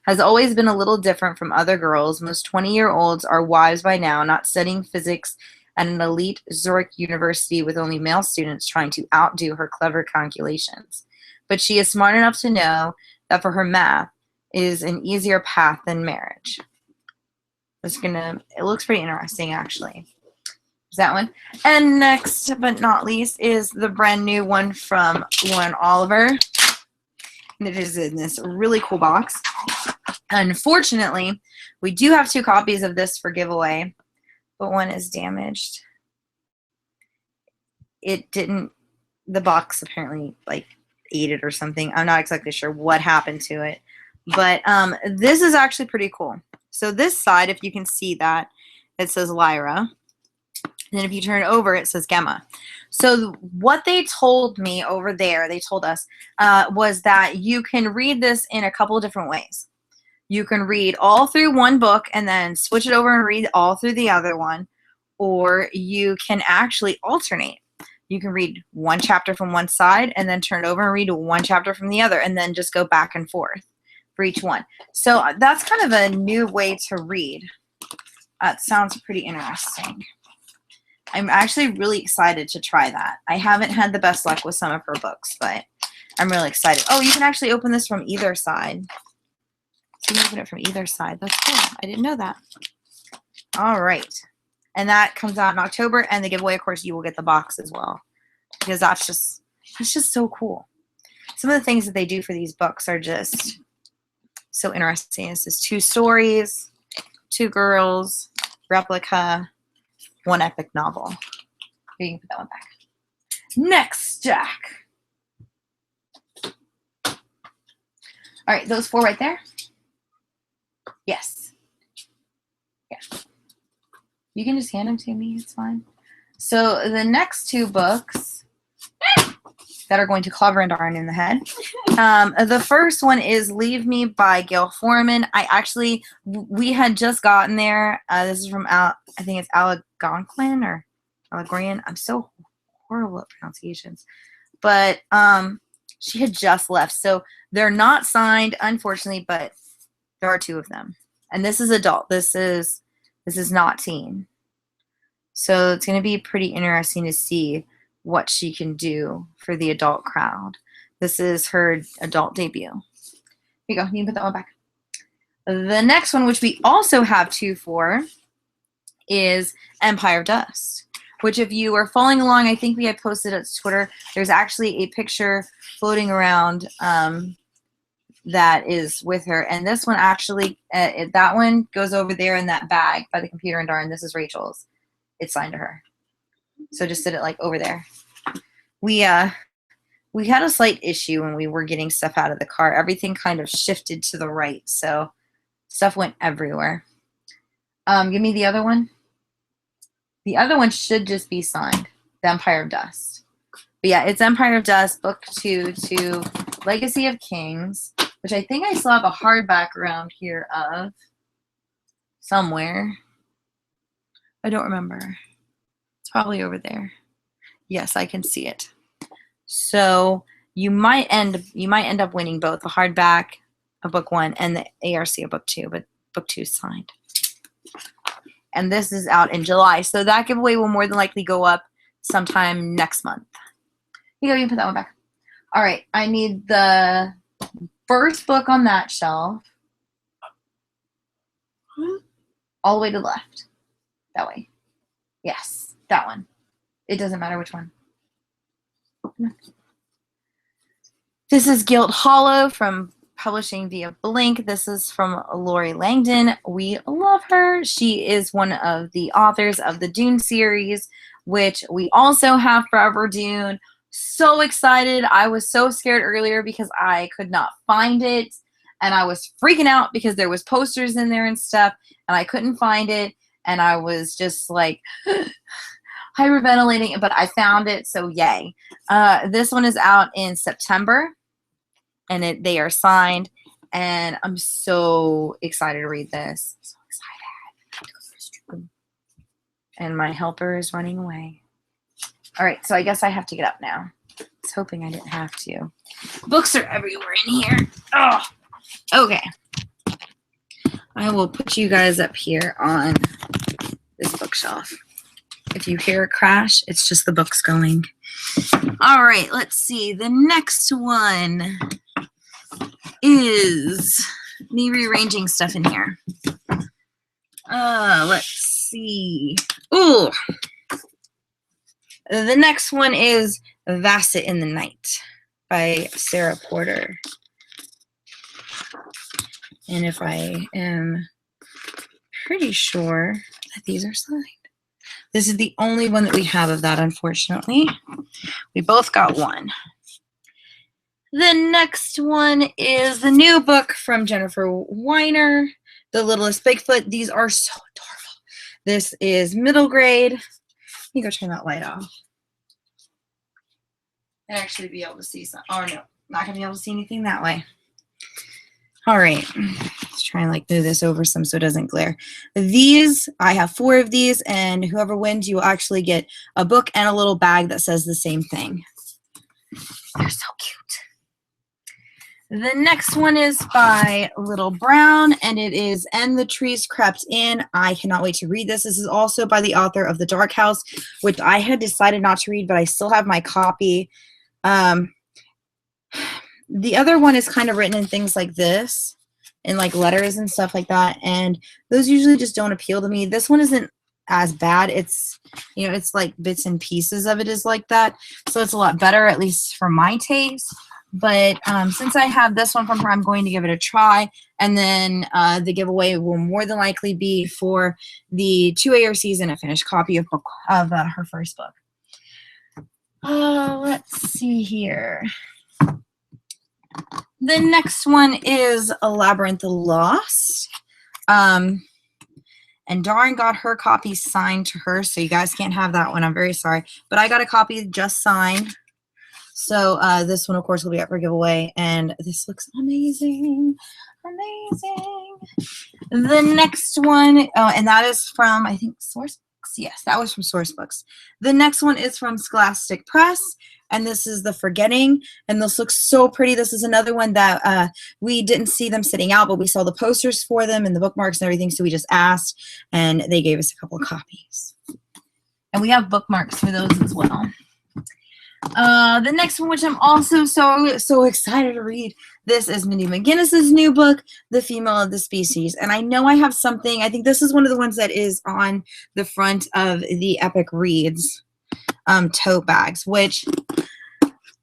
A: has always been a little different from other girls. Most 20-year-olds are wives by now, not studying physics at an elite Zurich university with only male students trying to outdo her clever calculations. But she is smart enough to know that for her math is an easier path than marriage. It looks pretty interesting, actually. Is that one. And next but not least is the brand new one from Lauren Oliver. It is in this really cool box. Unfortunately, we do have 2 copies of this for giveaway, but one is damaged. The box apparently ate it or something. I'm not exactly sure what happened to it, but this is actually pretty cool. So this side, if you can see that, it says Lyra. And then if you turn it over, it says Gemma. So what they told me over there, they told us, was that you can read this in a couple of different ways. You can read all through one book and then switch it over and read all through the other one. Or you can actually alternate. You can read one chapter from one side and then turn it over and read one chapter from the other and then just go back and forth for each one. So that's kind of a new way to read. It sounds pretty interesting. I'm actually really excited to try that. I haven't had the best luck with some of her books, but I'm really excited. Oh, you can actually open this from either side. So you can open it from either side. That's cool. I didn't know that. All right. And that comes out in October, and the giveaway, of course, you will get the box as well, because that's just so cool. Some of the things that they do for these books are just so interesting. This is 2 stories, 2 girls, replica, 1 epic novel. Here, you can put that one back. Next stack. All right, those 4 right there. Yes. Yeah. You can just hand them to me. It's fine. So the next 2 books that are going to clobber and darn in the head. The first one is Leave Me by Gail Foreman. We had just gotten there. This is from, I think it's Algonquin or Allegorian. I'm so horrible at pronunciations. But she had just left. So they're not signed, unfortunately, but there are 2 of them. And this is adult. This is not teen. So it's going to be pretty interesting to see what she can do for the adult crowd. This is her adult debut. Here you go. You can put that one back. The next one, which we also have 2 for, is Empire of Dust. which if you are following along, I think we had posted it to Twitter. There's actually a picture floating around that is with her. And this one actually, that one goes over there in that bag by the computer, and darn, this is Rachel's. It's signed to her. So just sit it like over there. We had a slight issue when we were getting stuff out of the car. Everything kind of shifted to the right, so stuff went everywhere. Give me the other one. The other one should just be signed. The Empire of Dust. But yeah, it's Empire of Dust, Book 2 to Legacy of Kings, which I think I still have a hardback around here of somewhere. I don't remember. It's probably over there. Yes, I can see it. So you might end up winning both the hardback of Book 1 and the ARC of Book 2, but Book 2 is signed. And this is out in July, so that giveaway will more than likely go up sometime next month. Here you go, you can put that one back. All right, I need the first book on that shelf. All the way to the left. That way. Yes, that one. It doesn't matter which one. This is Guilt Hollow from Publishing via Blink. This is from Lori Langdon. We love her. She is one of the authors of the Dune series, which we also have Forever Dune. So excited. I was so scared earlier because I could not find it, and I was freaking out because there was posters in there and stuff, and I couldn't find it, and I was just like hyperventilating, but I found it, so yay. This one is out in September, and they are signed, and I'm so excited to read this. I'm so excited. And my helper is running away. All right, so I guess I have to get up now. I was hoping I didn't have to. Books are everywhere in here. Oh, okay. I will put you guys up here on this bookshelf. If you hear a crash, it's just the books going. All right, let's see. The next one is me rearranging stuff in here. Let's see. Ooh. The next one is Vasset in the Night by Sarah Porter. And if I am pretty sure that these are signed. This is the only one that we have of that, unfortunately. We both got one. The next one is the new book from Jennifer Weiner, The Littlest Bigfoot. These are so adorable. This is middle grade. Let me go turn that light off. And actually be able to see some. Oh, no. Not going to be able to see anything that way. All right. Let's try and move this over some so it doesn't glare. These, I have 4 of these, and whoever wins, you will actually get a book and a little bag that says the same thing. They're so cute. The next one is by Little Brown, and it is And the Trees Crept In. I cannot wait to read this. This is also by the author of The Dark House, which I had decided not to read, but I still have my copy. The other one is kind of written in things like this, in letters and stuff like that, and those usually just don't appeal to me. This one isn't as bad. It's, it's like bits and pieces of it is like that, so it's a lot better, at least for my taste. But since I have this one from her, I'm going to give it a try, and then the giveaway will more than likely be for the 2 ARCs and a finished copy of her first book. Let's see here. The next one is A Labyrinth Lost. And Darn got her copy signed to her, so you guys can't have that one. I'm very sorry. But I got a copy just signed. So this one, of course, will be up for giveaway. And this looks amazing. Amazing. The next one, and that is from, I think, Source Books. Yes, that was from Source Books. The next one is from Scholastic Press. And this is The Forgetting, and this looks so pretty. This is another one that we didn't see them sitting out, but we saw the posters for them and the bookmarks and everything, so we just asked, and they gave us a couple of copies. And we have bookmarks for those as well. The next one, which I'm also so excited to read, this is Mindy McGinnis's new book, The Female of the Species. And I know I have something, I think this is one of the ones that is on the front of the Epic Reads tote bags, which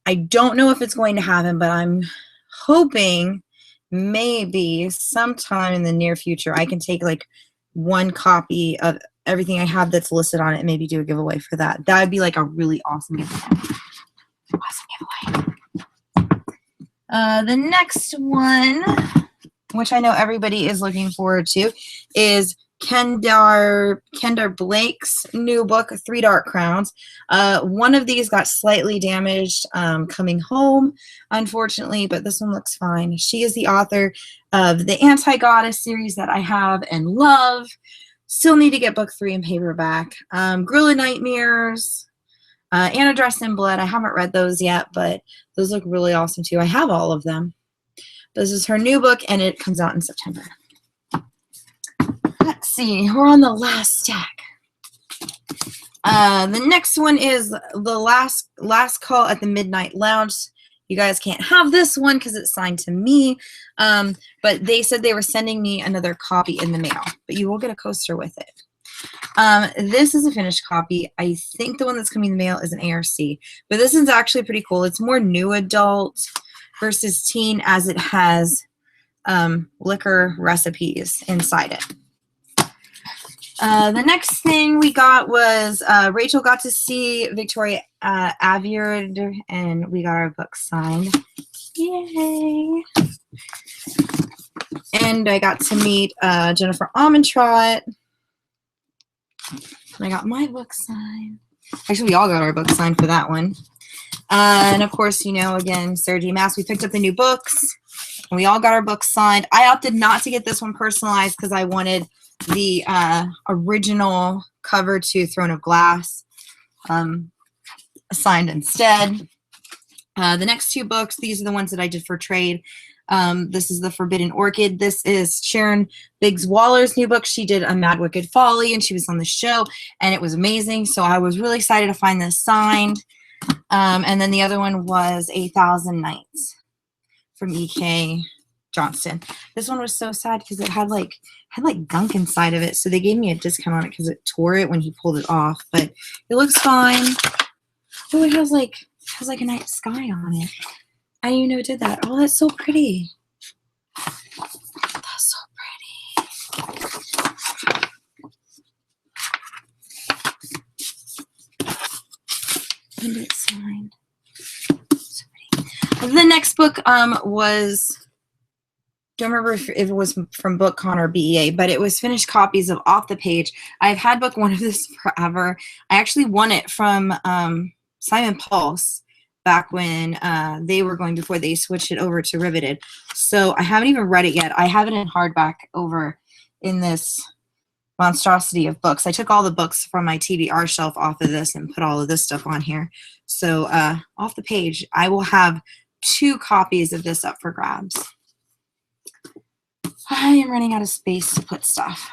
A: I don't know if it's going to happen, but I'm hoping maybe sometime in the near future I can take like one copy of everything I have that's listed on it and maybe do a giveaway for that. That would be like a really awesome giveaway. The next one, which I know everybody is looking forward to, is Kendar Blake's new book, Three Dark Crowns. One of these got slightly damaged coming home, unfortunately, but this one looks fine. She is the author of the Anti-Goddess series that I have and love. Still need to get book 3 in paperback. Gorilla Nightmares, Anna Dressed in Blood. I haven't read those yet, but those look really awesome too. I have all of them. This is her new book, and it comes out in September. Let's see. We're on the last stack. The next one is The Last Call at the Midnight Lounge. You guys can't have this one because it's signed to me, but they said they were sending me another copy in the mail, but you will get a coaster with it. This is a finished copy. I think the one that's coming in the mail is an ARC, but this is actually pretty cool. It's more new adult versus teen, as it has liquor recipes inside it. The next thing we got was Rachel got to see Victoria Aveyard, and we got our book signed. Yay! And I got to meet Jennifer Armentrout. I got my book signed. Actually, we all got our book signed for that one. And of course, you know, again, Sarah J. Maas, we picked up the new books, and we all got our books signed. I opted not to get this one personalized because I wanted the original cover to Throne of Glass signed instead. The next 2 books, these are the ones that I did for trade. This is The Forbidden Orchid. This is Sharon Biggs Waller's new book. She did A Mad Wicked Folly, and she was on the show, and it was amazing. So I was really excited to find this signed. And then the other one was A Thousand Nights from E.K. Johnston. This one was so sad because it had like gunk inside of it, so they gave me a discount on it because it tore it when he pulled it off. But it looks fine. Oh, it has like a night sky on it. I didn't even know it did that. Oh, that's so pretty. That's so pretty. And it's signed. So pretty. The next book was, don't remember if it was from BookCon or BEA, but it was finished copies of Off the Page. I've had book 1 of this forever. I actually won it from Simon Pulse back when they were going, before they switched it over to Riveted. So I haven't even read it yet. I have it in hardback over in this monstrosity of books. I took all the books from my TBR shelf off of this and put all of this stuff on here. So Off the Page, I will have 2 copies of this up for grabs. I am running out of space to put stuff.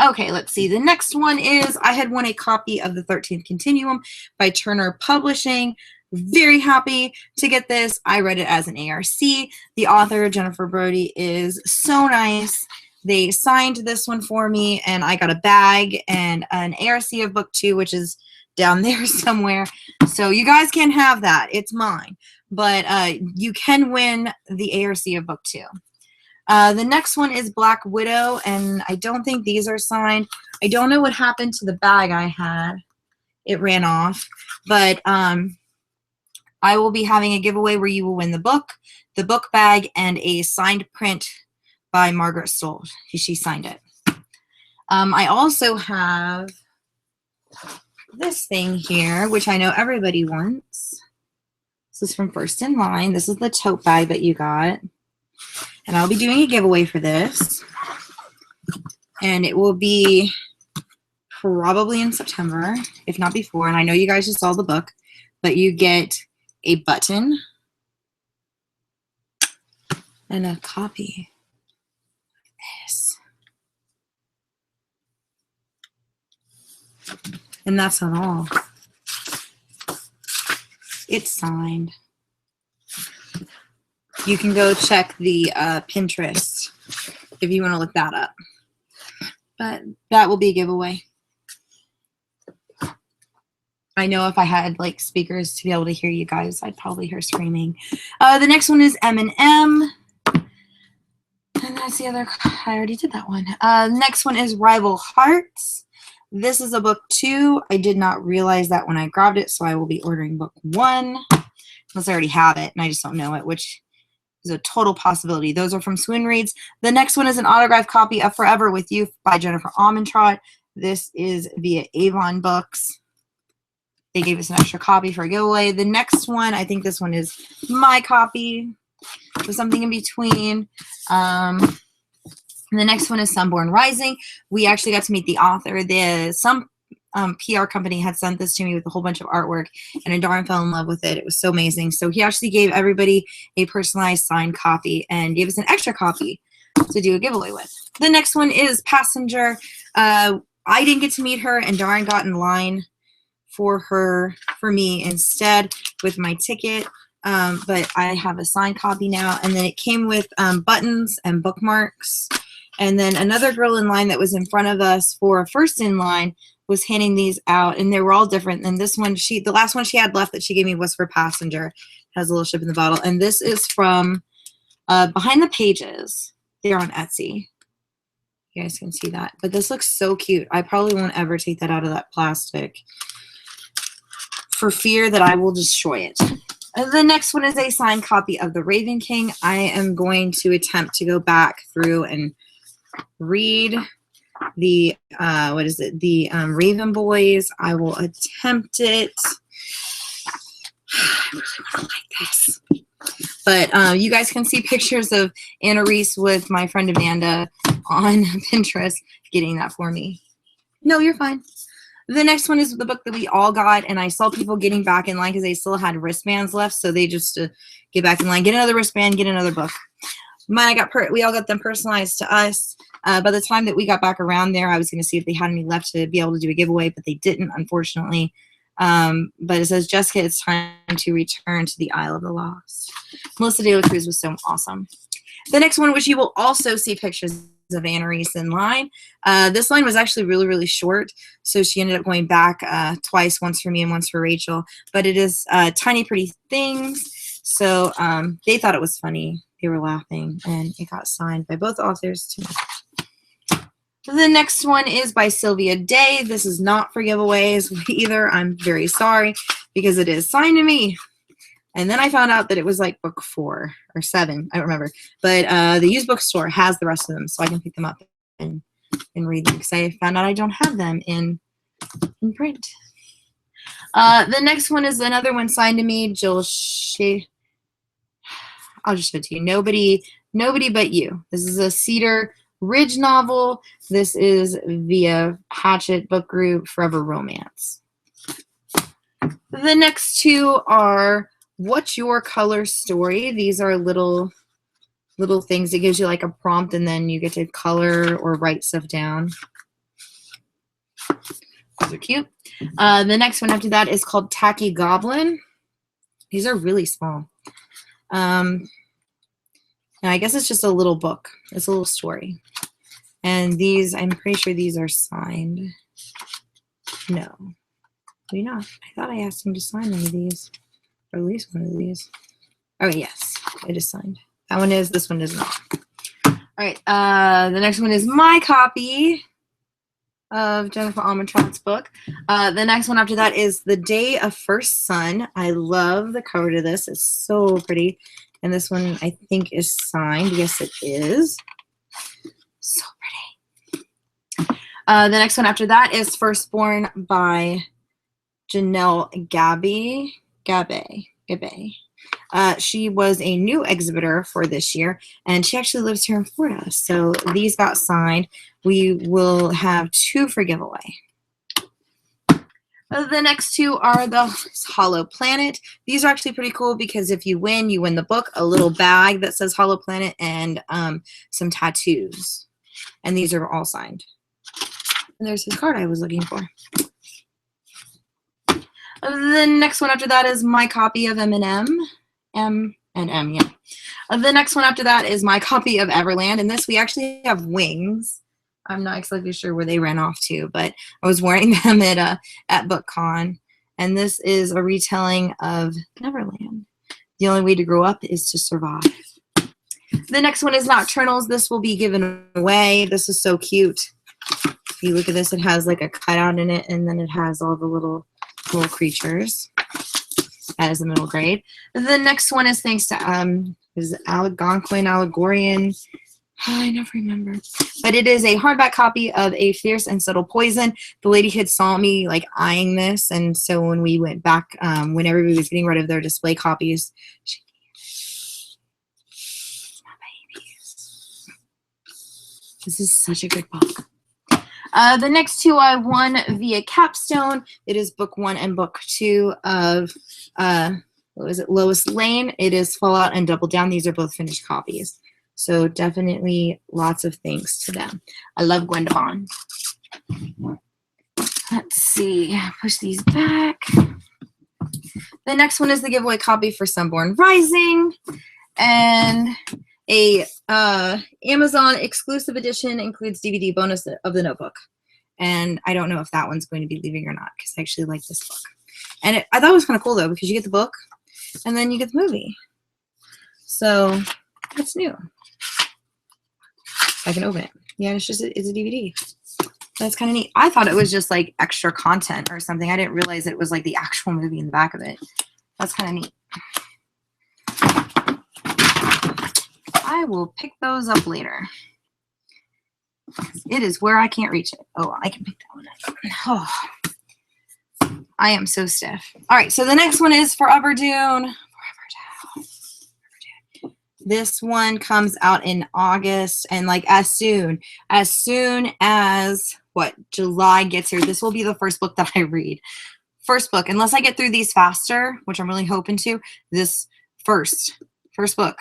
A: Okay, let's see. The next one is, I had won a copy of The 13th Continuum by Turner Publishing. Very happy to get this. I read it as an ARC. The author, Jennifer Brody, is so nice. They signed this one for me, and I got a bag and an ARC of book 2, which is down there somewhere. So you guys can have that. It's mine. But you can win the ARC of book 2. The next one is Black Widow, and I don't think these are signed. I don't know what happened to the bag I had. It ran off. But I will be having a giveaway where you will win the book bag, and a signed print by Margaret Stoll. She signed it. I also have this thing here, which I know everybody wants. This is from First in Line. This is the tote bag that you got. And I'll be doing a giveaway for this. And it will be probably in September, if not before. And I know you guys just saw the book, but you get a button and a copy of this. And that's not all. It's signed. You can go check the Pinterest if you want to look that up. But that will be a giveaway. I know if I had like speakers to be able to hear you guys, I'd probably hear screaming. The next one is M&M. And that's the other, I already did that one. Next one is Rival Hearts. This is a book 2. I did not realize that when I grabbed it, so I will be ordering book 1. Unless I already have it and I just don't know it, which is a total possibility. Those are from Swin Reads. The next one is an autographed copy of Forever With You by Jennifer Armentrout. This is via Avon Books. They gave us an extra copy for a giveaway. The next one, I think this one is my copy. So something in between. The next one is Sunborn Rising. We actually got to meet the author. Some PR company had sent this to me with a whole bunch of artwork, and I darn fell in love with it. It was so amazing. So he actually gave everybody a personalized signed copy and gave us an extra copy to do a giveaway with. The next one is Passenger. I didn't get to meet her, and Darn got in line for me instead with my ticket. But I have a signed copy now, and then it came with buttons and bookmarks. And then another girl in line that was in front of us for first in line was handing these out, and they were all different. And this one, the last one she had left that she gave me was for Passenger. It has a little ship in the bottle. And this is from Behind the Pages. They're on Etsy. You guys can see that. But this looks so cute. I probably won't ever take that out of that plastic for fear that I will destroy it. The next one is a signed copy of The Raven King. I am going to attempt to go back through and read the Raven Boys. I will attempt it. I really want to like this. But you guys can see pictures of Anna Reese with my friend Amanda on Pinterest getting that for me. No, you're fine. The next one is the book that we all got, and I saw people getting back in line because they still had wristbands left, so they just get back in line, get another wristband, get another book. Mine, we all got them personalized to us. By the time that we got back around there, I was going to see if they had any left to be able to do a giveaway, but they didn't, unfortunately. But it says, Jessica, it's time to return to the Isle of the Lost. Melissa De La Cruz was so awesome. The next one, which you will also see pictures of Anna Reese in line. This line was actually really, really short, so she ended up going back twice, once for me and once for Rachel. But it is Tiny Pretty Things, so they thought it was funny. They were laughing, and it got signed by both authors too. The next one is by Sylvia Day. This is not for giveaways either. I'm very sorry because it is signed to me. And then I found out that it was like book 4 or 7. I don't remember. But the used bookstore has the rest of them, so I can pick them up and read them because I found out I don't have them in print. The next one is another one signed to me. Jill Shea. I'll just show it to you. Nobody But You. This is a Cedar Ridge novel. This is via Hatchet Book Group, Forever Romance. The next two are What's Your Color Story. These are little things. It gives you like a prompt, and then you get to color or write stuff down. Those are cute. The next one after that is called Tacky Goblin. These are really small. Now I guess it's just a little book. It's a little story. And these, I'm pretty sure these are signed. No, maybe not. I thought I asked him to sign one of these, or at least one of these. Oh yes, it is signed. That one is. This one is not. All right. The next one is my copy of Jennifer Armentrout's book. The next one after that is The Day of First Sun. I love the cover to this. It's so pretty. And this one, I think, is signed. Yes, it is. So pretty. The next one after that is Firstborn by Janelle Gabe. She was a new exhibitor for this year, and she actually lives here in Florida. So these got signed. We will have 2 for giveaway. The next 2 are the Hollow Planet. These are actually pretty cool because if you win the book, a little bag that says Hollow Planet, and some tattoos. And these are all signed. And there's his card I was looking for. The next one after that is my copy of M&M. M and M, yeah. The next one after that is my copy of Everland, and this we actually have wings. I'm not exactly sure where they ran off to, but I was wearing them at BookCon, and this is a retelling of Neverland. The only way to grow up is to survive. The next one is Nocturnals. This will be given away. This is so cute. If you look at this, it has like a cutout in it, and then it has all the little creatures. That is the middle grade. The next one is thanks to is Algonquin, Allegorian. Oh, I never remember. But it is a hardback copy of A Fierce and Subtle Poison. The lady had saw me like eyeing this, and so when we went back, when everybody was getting rid of their display copies, she This is such a good book. The next two I won via Capstone. It is book 1 and book 2 of what was it, Lois Lane. It is Fallout and Double Down. These are both finished copies. So definitely lots of thanks to them. I love Gwendolyn. Let's see. Push these back. The next one is the giveaway copy for Sunborn Rising. And a Amazon exclusive edition includes DVD bonus of The Notebook. And I don't know if that one's going to be leaving or not because I actually like this book. And I thought it was kind of cool though because you get the book and then you get the movie. So that's new. I can open it. Yeah, it's a DVD. That's kind of neat. I thought it was just like extra content or something. I didn't realize it was like the actual movie in the back of it. That's kind of neat. I will pick those up later. It is where I can't reach it. Oh, I can pick that one up. Oh, I am so stiff. All right, so the next one is Forever Dune. This one comes out in August, and like as soon as what July gets here, this will be the first book that I read. First book, unless I get through these faster, which I'm really hoping to. This first book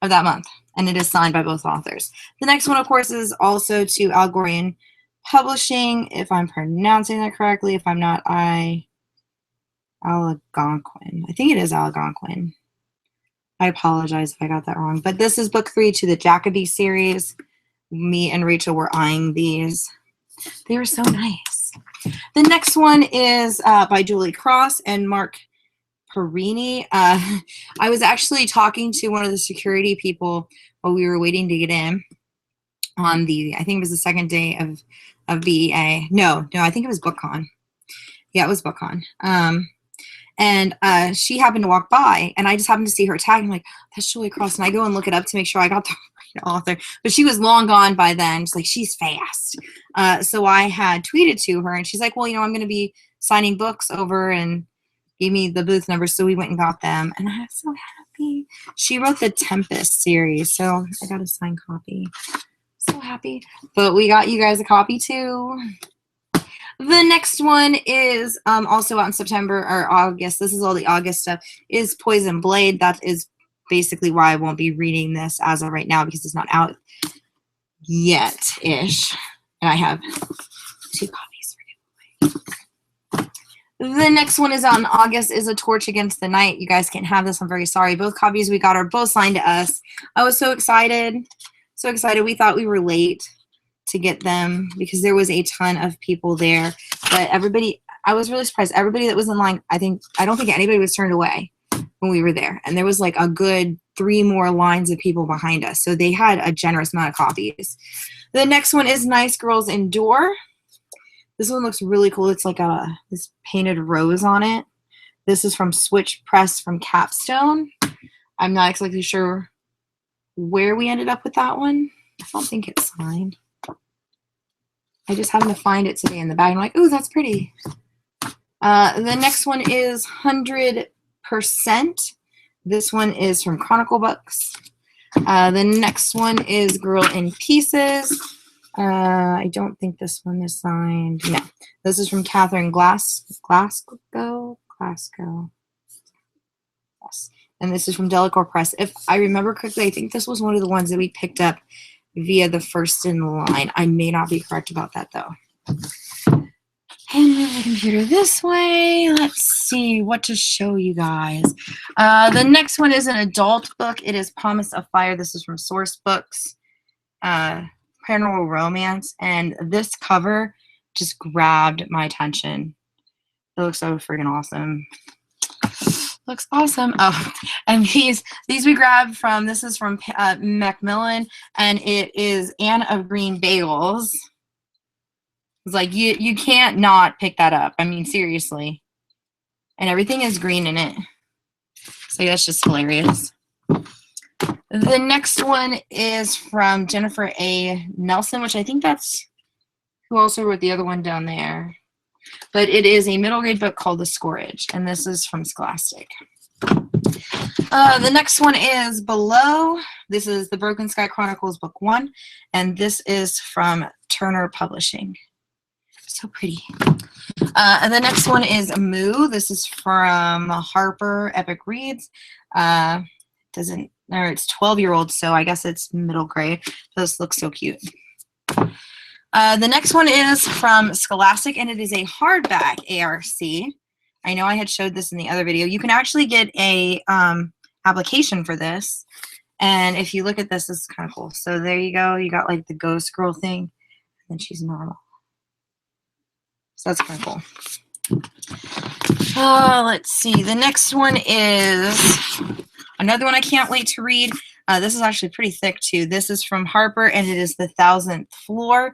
A: of that month, and it is signed by both authors. The next one, of course, is also to Algorian Publishing, if I'm pronouncing that correctly. If I'm not, Algonquin. I think it is Algonquin. I apologize if I got that wrong. But this is book 3 to the Jacoby series. Me and Rachel were eyeing these. They were so nice. The next one is by Julie Cross and Mark Perini. I was actually talking to one of the security people while we were waiting to get in on I think it was the second day of BEA. No, I think it was BookCon. Yeah, it was BookCon. And she happened to walk by, and I just happened to see her tag. I'm like, that's Julie Cross. And I go and look it up to make sure I got the right author. But she was long gone by then. She's like, she's fast. So I had tweeted to her, and she's like, well, I'm going to be signing books over, and gave me the booth number. So we went and got them. And I was so happy. She wrote the Tempest series, so I got a signed copy. So happy. But we got you guys a copy, too. The next one is also out in September or August. This is all the August stuff. Is Poison Blade. That is basically why I won't be reading this as of right now because it's not out yet-ish. And I have 2 copies for giveaway. The next one is out in August is A Torch Against the Night. You guys can't have this. I'm very sorry. Both copies we got are both signed to us. I was so excited. So excited. We thought we were late to get them because there was a ton of people there, but everybody, I was really surprised. Everybody that was in line, I don't think anybody was turned away when we were there. And there was like a good 3 more lines of people behind us. So they had a generous amount of copies. The next one is Nice Girls Endure. This one looks really cool. It's like this painted rose on it. This is from Switch Press from Capstone. I'm not exactly sure where we ended up with that one. I don't think it's signed. I just happened to find it today in the bag. I'm like, ooh, that's pretty. The next one is 100%. This one is from Chronicle Books. The next one is Girl in Pieces. I don't think this one is signed. No. This is from Catherine Glasgow. Yes. And this is from Delacour Press. If I remember correctly, I think this was one of the ones that we picked up via the first in line. I may not be correct about that though. And move the computer this way. Let's see what to show you guys. The next one is an adult book. It is Promise of Fire. This is from Source Books, Paranormal Romance. And this cover just grabbed my attention. It looks so freaking awesome. Looks awesome. Oh, and these we grabbed from, this is from Macmillan, and it is Anne of Green Bagels. It's like, you can't not pick that up. I mean, seriously. And everything is green in it. So that's just hilarious. The next one is from Jennifer A. Nelson, which I think that's who also wrote the other one down there. But it is a middle grade book called The Scourge, and this is from Scholastic. The next one is Below. This is the Broken Sky Chronicles Book 1, and this is from Turner Publishing. So pretty. And the next one is Moo. This is from Harper Epic Reads. It's 12-year-old, so I guess it's middle grade. This looks so cute. The next one is from Scholastic, and it is a hardback ARC. I know I had showed this in the other video. You can actually get a application for this, and if you look at this, it's kind of cool. So there you go. You got like the ghost girl thing, and she's normal. So that's kind of cool. Let's see. The next one is another one I can't wait to read. This is actually pretty thick too. This is from Harper, and it is The 1000th Floor.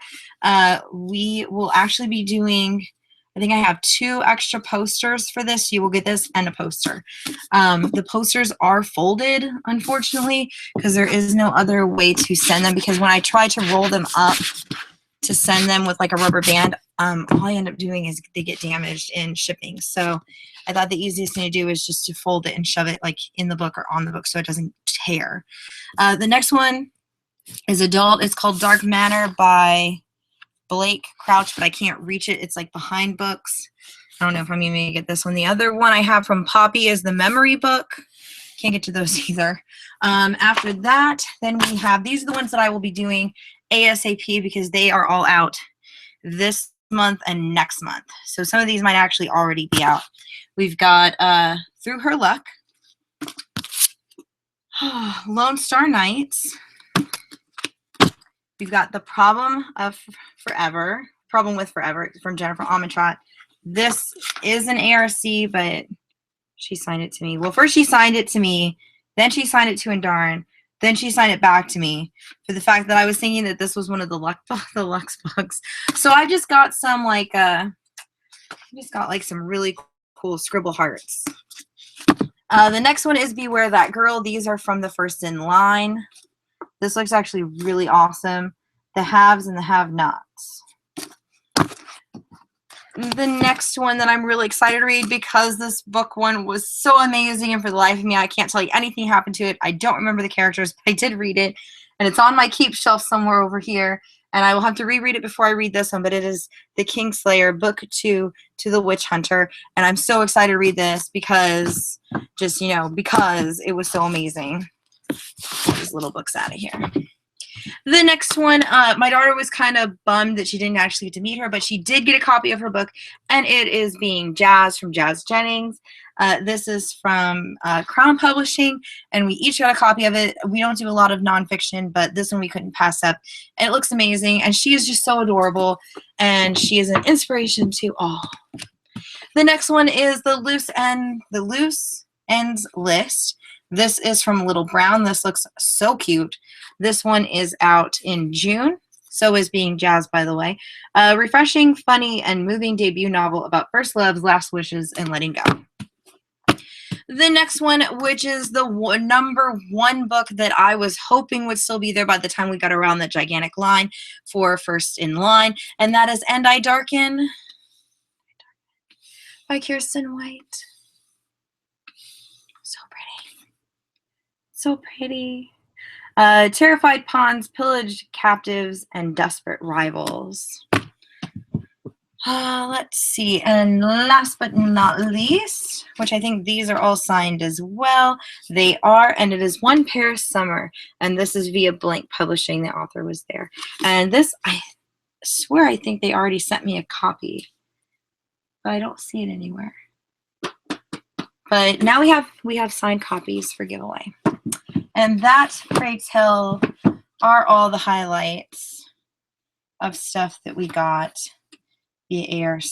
A: We will actually be doing, I think I have 2 extra posters for this. You will get this and a poster. The posters are folded, unfortunately, because there is no other way to send them, because when I try to roll them up to send them with like a rubber band, all I end up doing is they get damaged in shipping. So I thought the easiest thing to do is just to fold it and shove it like in the book or on the book so it doesn't tear. The next one is adult. It's called Dark Manor by Blake Crouch, but I can't reach it. It's like behind books. I don't know if I'm even going to get this one. The other one I have from Poppy is the memory book. Can't get to those either. After that, then we have, these are the ones that I will be doing ASAP because they are all out this month and next month. So some of these might actually already be out. We've got Through Her Luck, Lone Star Nights. We've got The Problem with Forever from Jennifer Armentrout. This is an ARC, but she signed it to me. Well, first she signed it to me, then she signed it to Andarin, then she signed it back to me for the fact that I was thinking that this was one of the Lux books. So I just got some like some really cool scribble hearts. The next one is Beware That Girl. These are from the First in Line. This looks actually really awesome. The Haves and the Have-Nots. The next one that I'm really excited to read, because this book one was so amazing, and for the life of me, I can't tell you anything happened to it. I don't remember the characters, but I did read it, and it's on my keep shelf somewhere over here, and I will have to reread it before I read this one, but it is The Kingslayer, Book 2, To the Witch Hunter, and I'm so excited to read this because, just, you know, because it was so amazing. Get these little books out of here. The next one, my daughter was kind of bummed that she didn't actually get to meet her, but she did get a copy of her book, and it is Being Jazz from Jazz Jennings. This is from Crown Publishing, and we each got a copy of it. We don't do a lot of nonfiction, but this one we couldn't pass up. And it looks amazing, and she is just so adorable, and she is an inspiration to all. The next one is The Loose Ends List. This is from Little Brown. This looks so cute. This one is out in June. So is Being Jazz, by the way. A refreshing, funny, and moving debut novel about first loves, last wishes, and letting go. The next one, which is the number 1 book that I was hoping would still be there by the time we got around the gigantic line for First in Line, and that is And I Darken by Kirsten White. So pretty. So pretty. Terrified Pawns, Pillaged Captives, and Desperate Rivals. Let's see. And last but not least, which I think these are all signed as well. They are, and it is One Paris Summer. And this is via Blank Publishing. The author was there. And this, I swear, I think they already sent me a copy. but I don't see it anywhere. But now we have signed copies for giveaway. And that, pray tell, are all the highlights of stuff that we got via ARC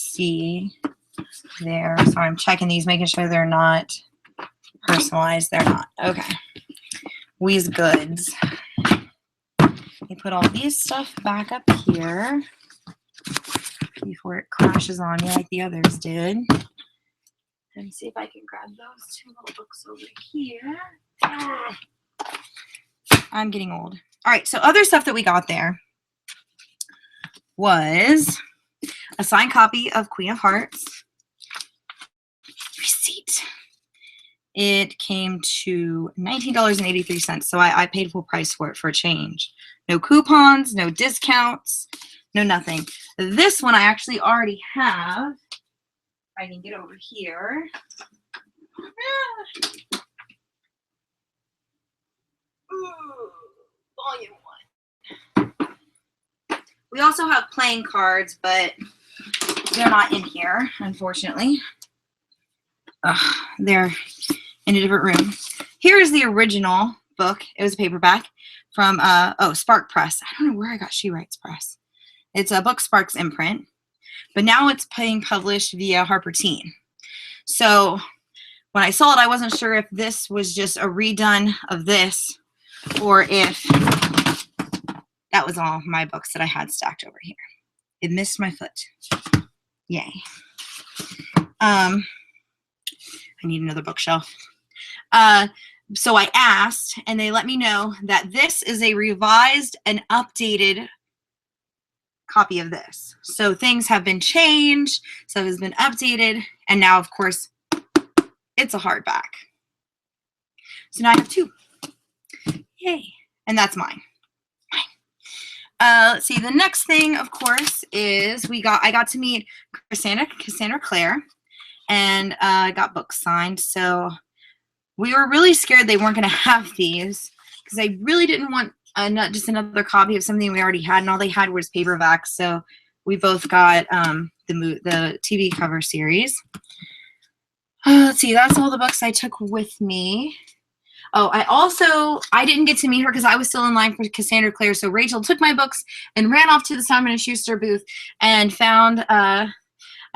A: there. So I'm checking these, making sure they're not personalized. They're not. Okay. We's goods. We put all these stuff back up here before it crashes on you like the others did. Let me see if I can grab those two little books over here. I'm getting old. All right, so other stuff that we got there was a signed copy of Queen of Hearts. Receipt. It came to $19.83, so I paid full price for it for a change. No coupons, no discounts, no nothing. This one I actually already have. I can get over here. Ooh, volume 1. We also have playing cards, but they're not in here, unfortunately. They're in a different room. Here is the original book. It was a paperback from Spark Press. I don't know where I got She Writes Press. It's a Book Sparks imprint, but now it's being published via Harper Teen. So when I saw it, I wasn't sure if this was just a redone of this or if that was all my books that I had stacked over here. It missed my foot. Yay. I need another bookshelf. So I asked, and they let me know that this is a revised and updated copy of this. So things have been changed, stuff has been updated, and now, of course, it's a hardback. So now I have two. Yay. And that's mine. Let's see. The next thing, of course, is I got to meet Cassandra Clare, and I got books signed. So we were really scared they weren't going to have these because I really didn't want just another copy of something we already had, and all they had was paperbacks. So we both got the TV cover series. Let's see. That's all the books I took with me. Oh, I didn't get to meet her because I was still in line for Cassandra Clare. So Rachel took my books and ran off to the Simon & Schuster booth and found, I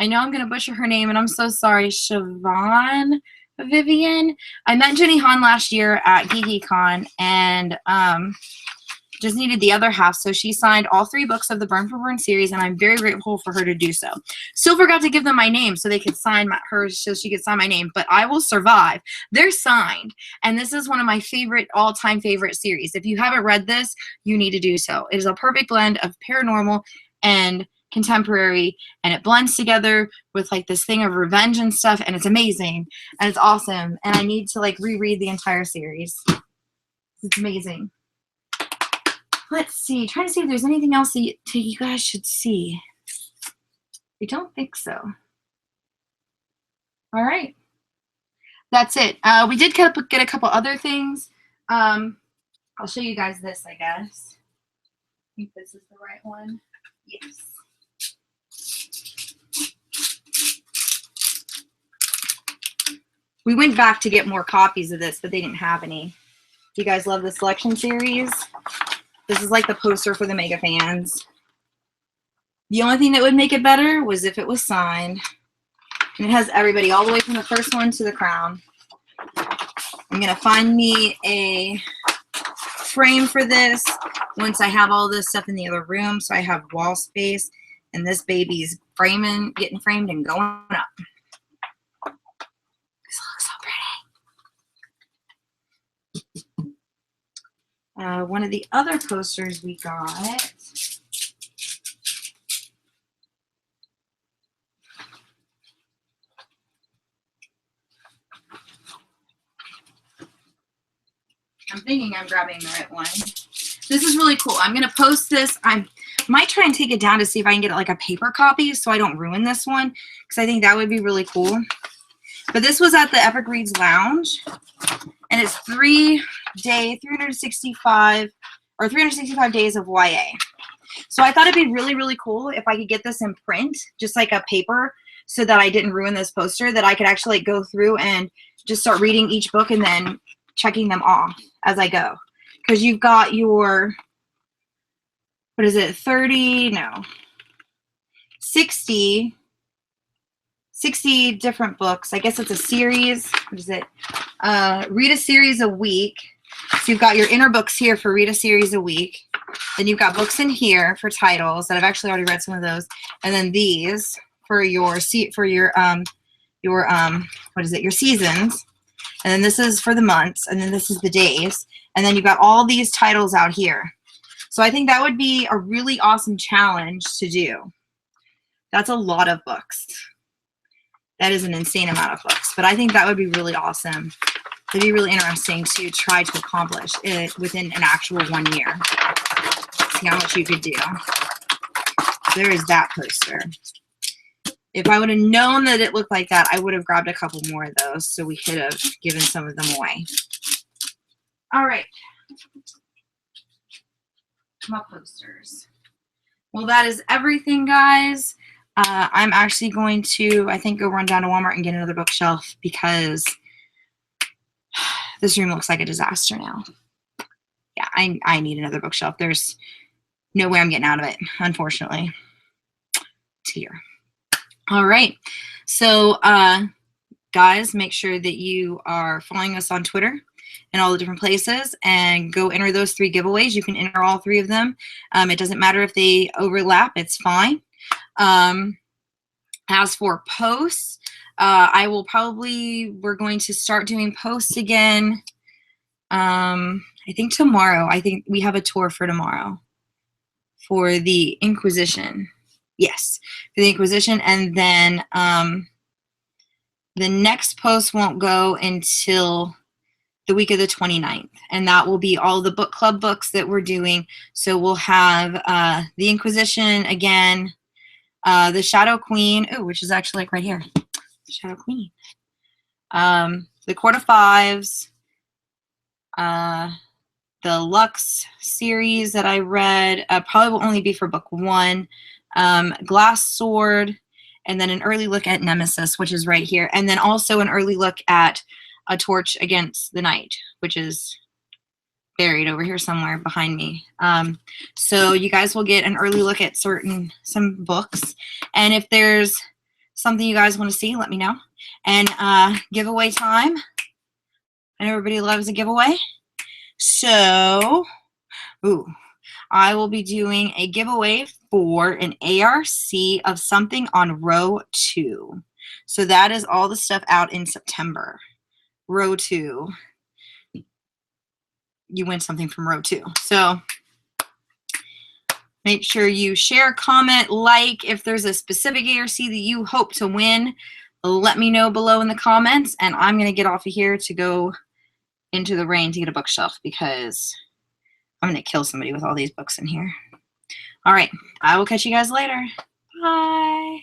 A: know I'm going to butcher her name, and I'm so sorry, Siobhan Vivian. I met Jenny Han last year at GeekyCon, and just needed the other half, so she signed all 3 books of the Burn for Burn series, and I'm very grateful for her to do so. Still forgot to give them my name so they could sign her, so she could sign my name, but I Will Survive. They're signed, and this is one of my all-time favorite series. If you haven't read this, you need to do so. It is a perfect blend of paranormal and contemporary, and it blends together with like this thing of revenge and stuff, and it's amazing, and it's awesome, and I need to like reread the entire series. It's amazing. Let's see. Trying to see if there's anything else that you guys should see. I don't think so. All right. That's it. We did get a couple other things. I'll show you guys this, I guess. I think this is the right one. Yes. We went back to get more copies of this, but they didn't have any. Do you guys love the selection series? This is like the poster for the mega fans. The only thing that would make it better was if it was signed. And it has everybody all the way from the first one to the crown. I'm going to find me a frame for this once I have all this stuff in the other room, so I have wall space. And this baby's getting framed and going up. This looks so pretty. One of the other posters we got I'm thinking I'm grabbing the right one. This is really cool. I'm going to post this. I might try and take it down to see if I can get like a paper copy so I don't ruin this one, because I think that would be really cool. But this was at the Epic Reads Lounge, and it's 365 days of YA. So I thought it'd be really, really cool if I could get this in print, just like a paper, so that I didn't ruin this poster, that I could actually go through and just start reading each book and then checking them off as I go. Because you've got your, what is it, 60 different books. I guess it's a series. What is it? Read a series a week. So you've got your inner books here for read a series a week. Then you've got books in here for titles that I've actually already read some of those. And then these for your what is it? Your seasons. And then this is for the months, and then this is the days. And then you've got all these titles out here. So I think that would be a really awesome challenge to do. That's a lot of books. That is an insane amount of books, but I think that would be really awesome. It'd be really interesting to try to accomplish it within an actual 1 year. See how much you could do. There is that poster. If I would have known that it looked like that, I would have grabbed a couple more of those so we could have given some of them away. All right. More posters. Well, that is everything, guys. I'm actually going to, I think, go run down to Walmart and get another bookshelf because this room looks like a disaster now. Yeah, I need another bookshelf. There's no way I'm getting out of it, unfortunately. It's here. All right. So, guys, make sure that you are following us on Twitter and all the different places and go enter those 3 giveaways. You can enter all 3 of them. It doesn't matter if they overlap. It's fine. As for posts, we're going to start doing posts again. I think tomorrow. I think we have a tour for tomorrow for the Inquisition. Yes, for the Inquisition. And then the next post won't go until the week of the 29th. And that will be all the book club books that we're doing. So we'll have the Inquisition again, the Shadow Queen, which is actually like right here, Shadow Queen, the Court of Fives, the Lux series that I read, probably will only be for book 1, Glass Sword, and then an early look at Nemesis, which is right here, and then also an early look at A Torch Against the Night, which is buried over here somewhere behind me. So you guys will get an early look at some books, and if there's something you guys want to see, let me know. And giveaway time. And everybody loves a giveaway. So, I will be doing a giveaway for an ARC of something on row 2. So that is all the stuff out in September. Row 2. You win something from row 2. So make sure you share, comment, like. If there's a specific ARC that you hope to win, let me know below in the comments. And I'm going to get off of here to go into the rain to get a bookshelf because I'm going to kill somebody with all these books in here. All right. I will catch you guys later. Bye.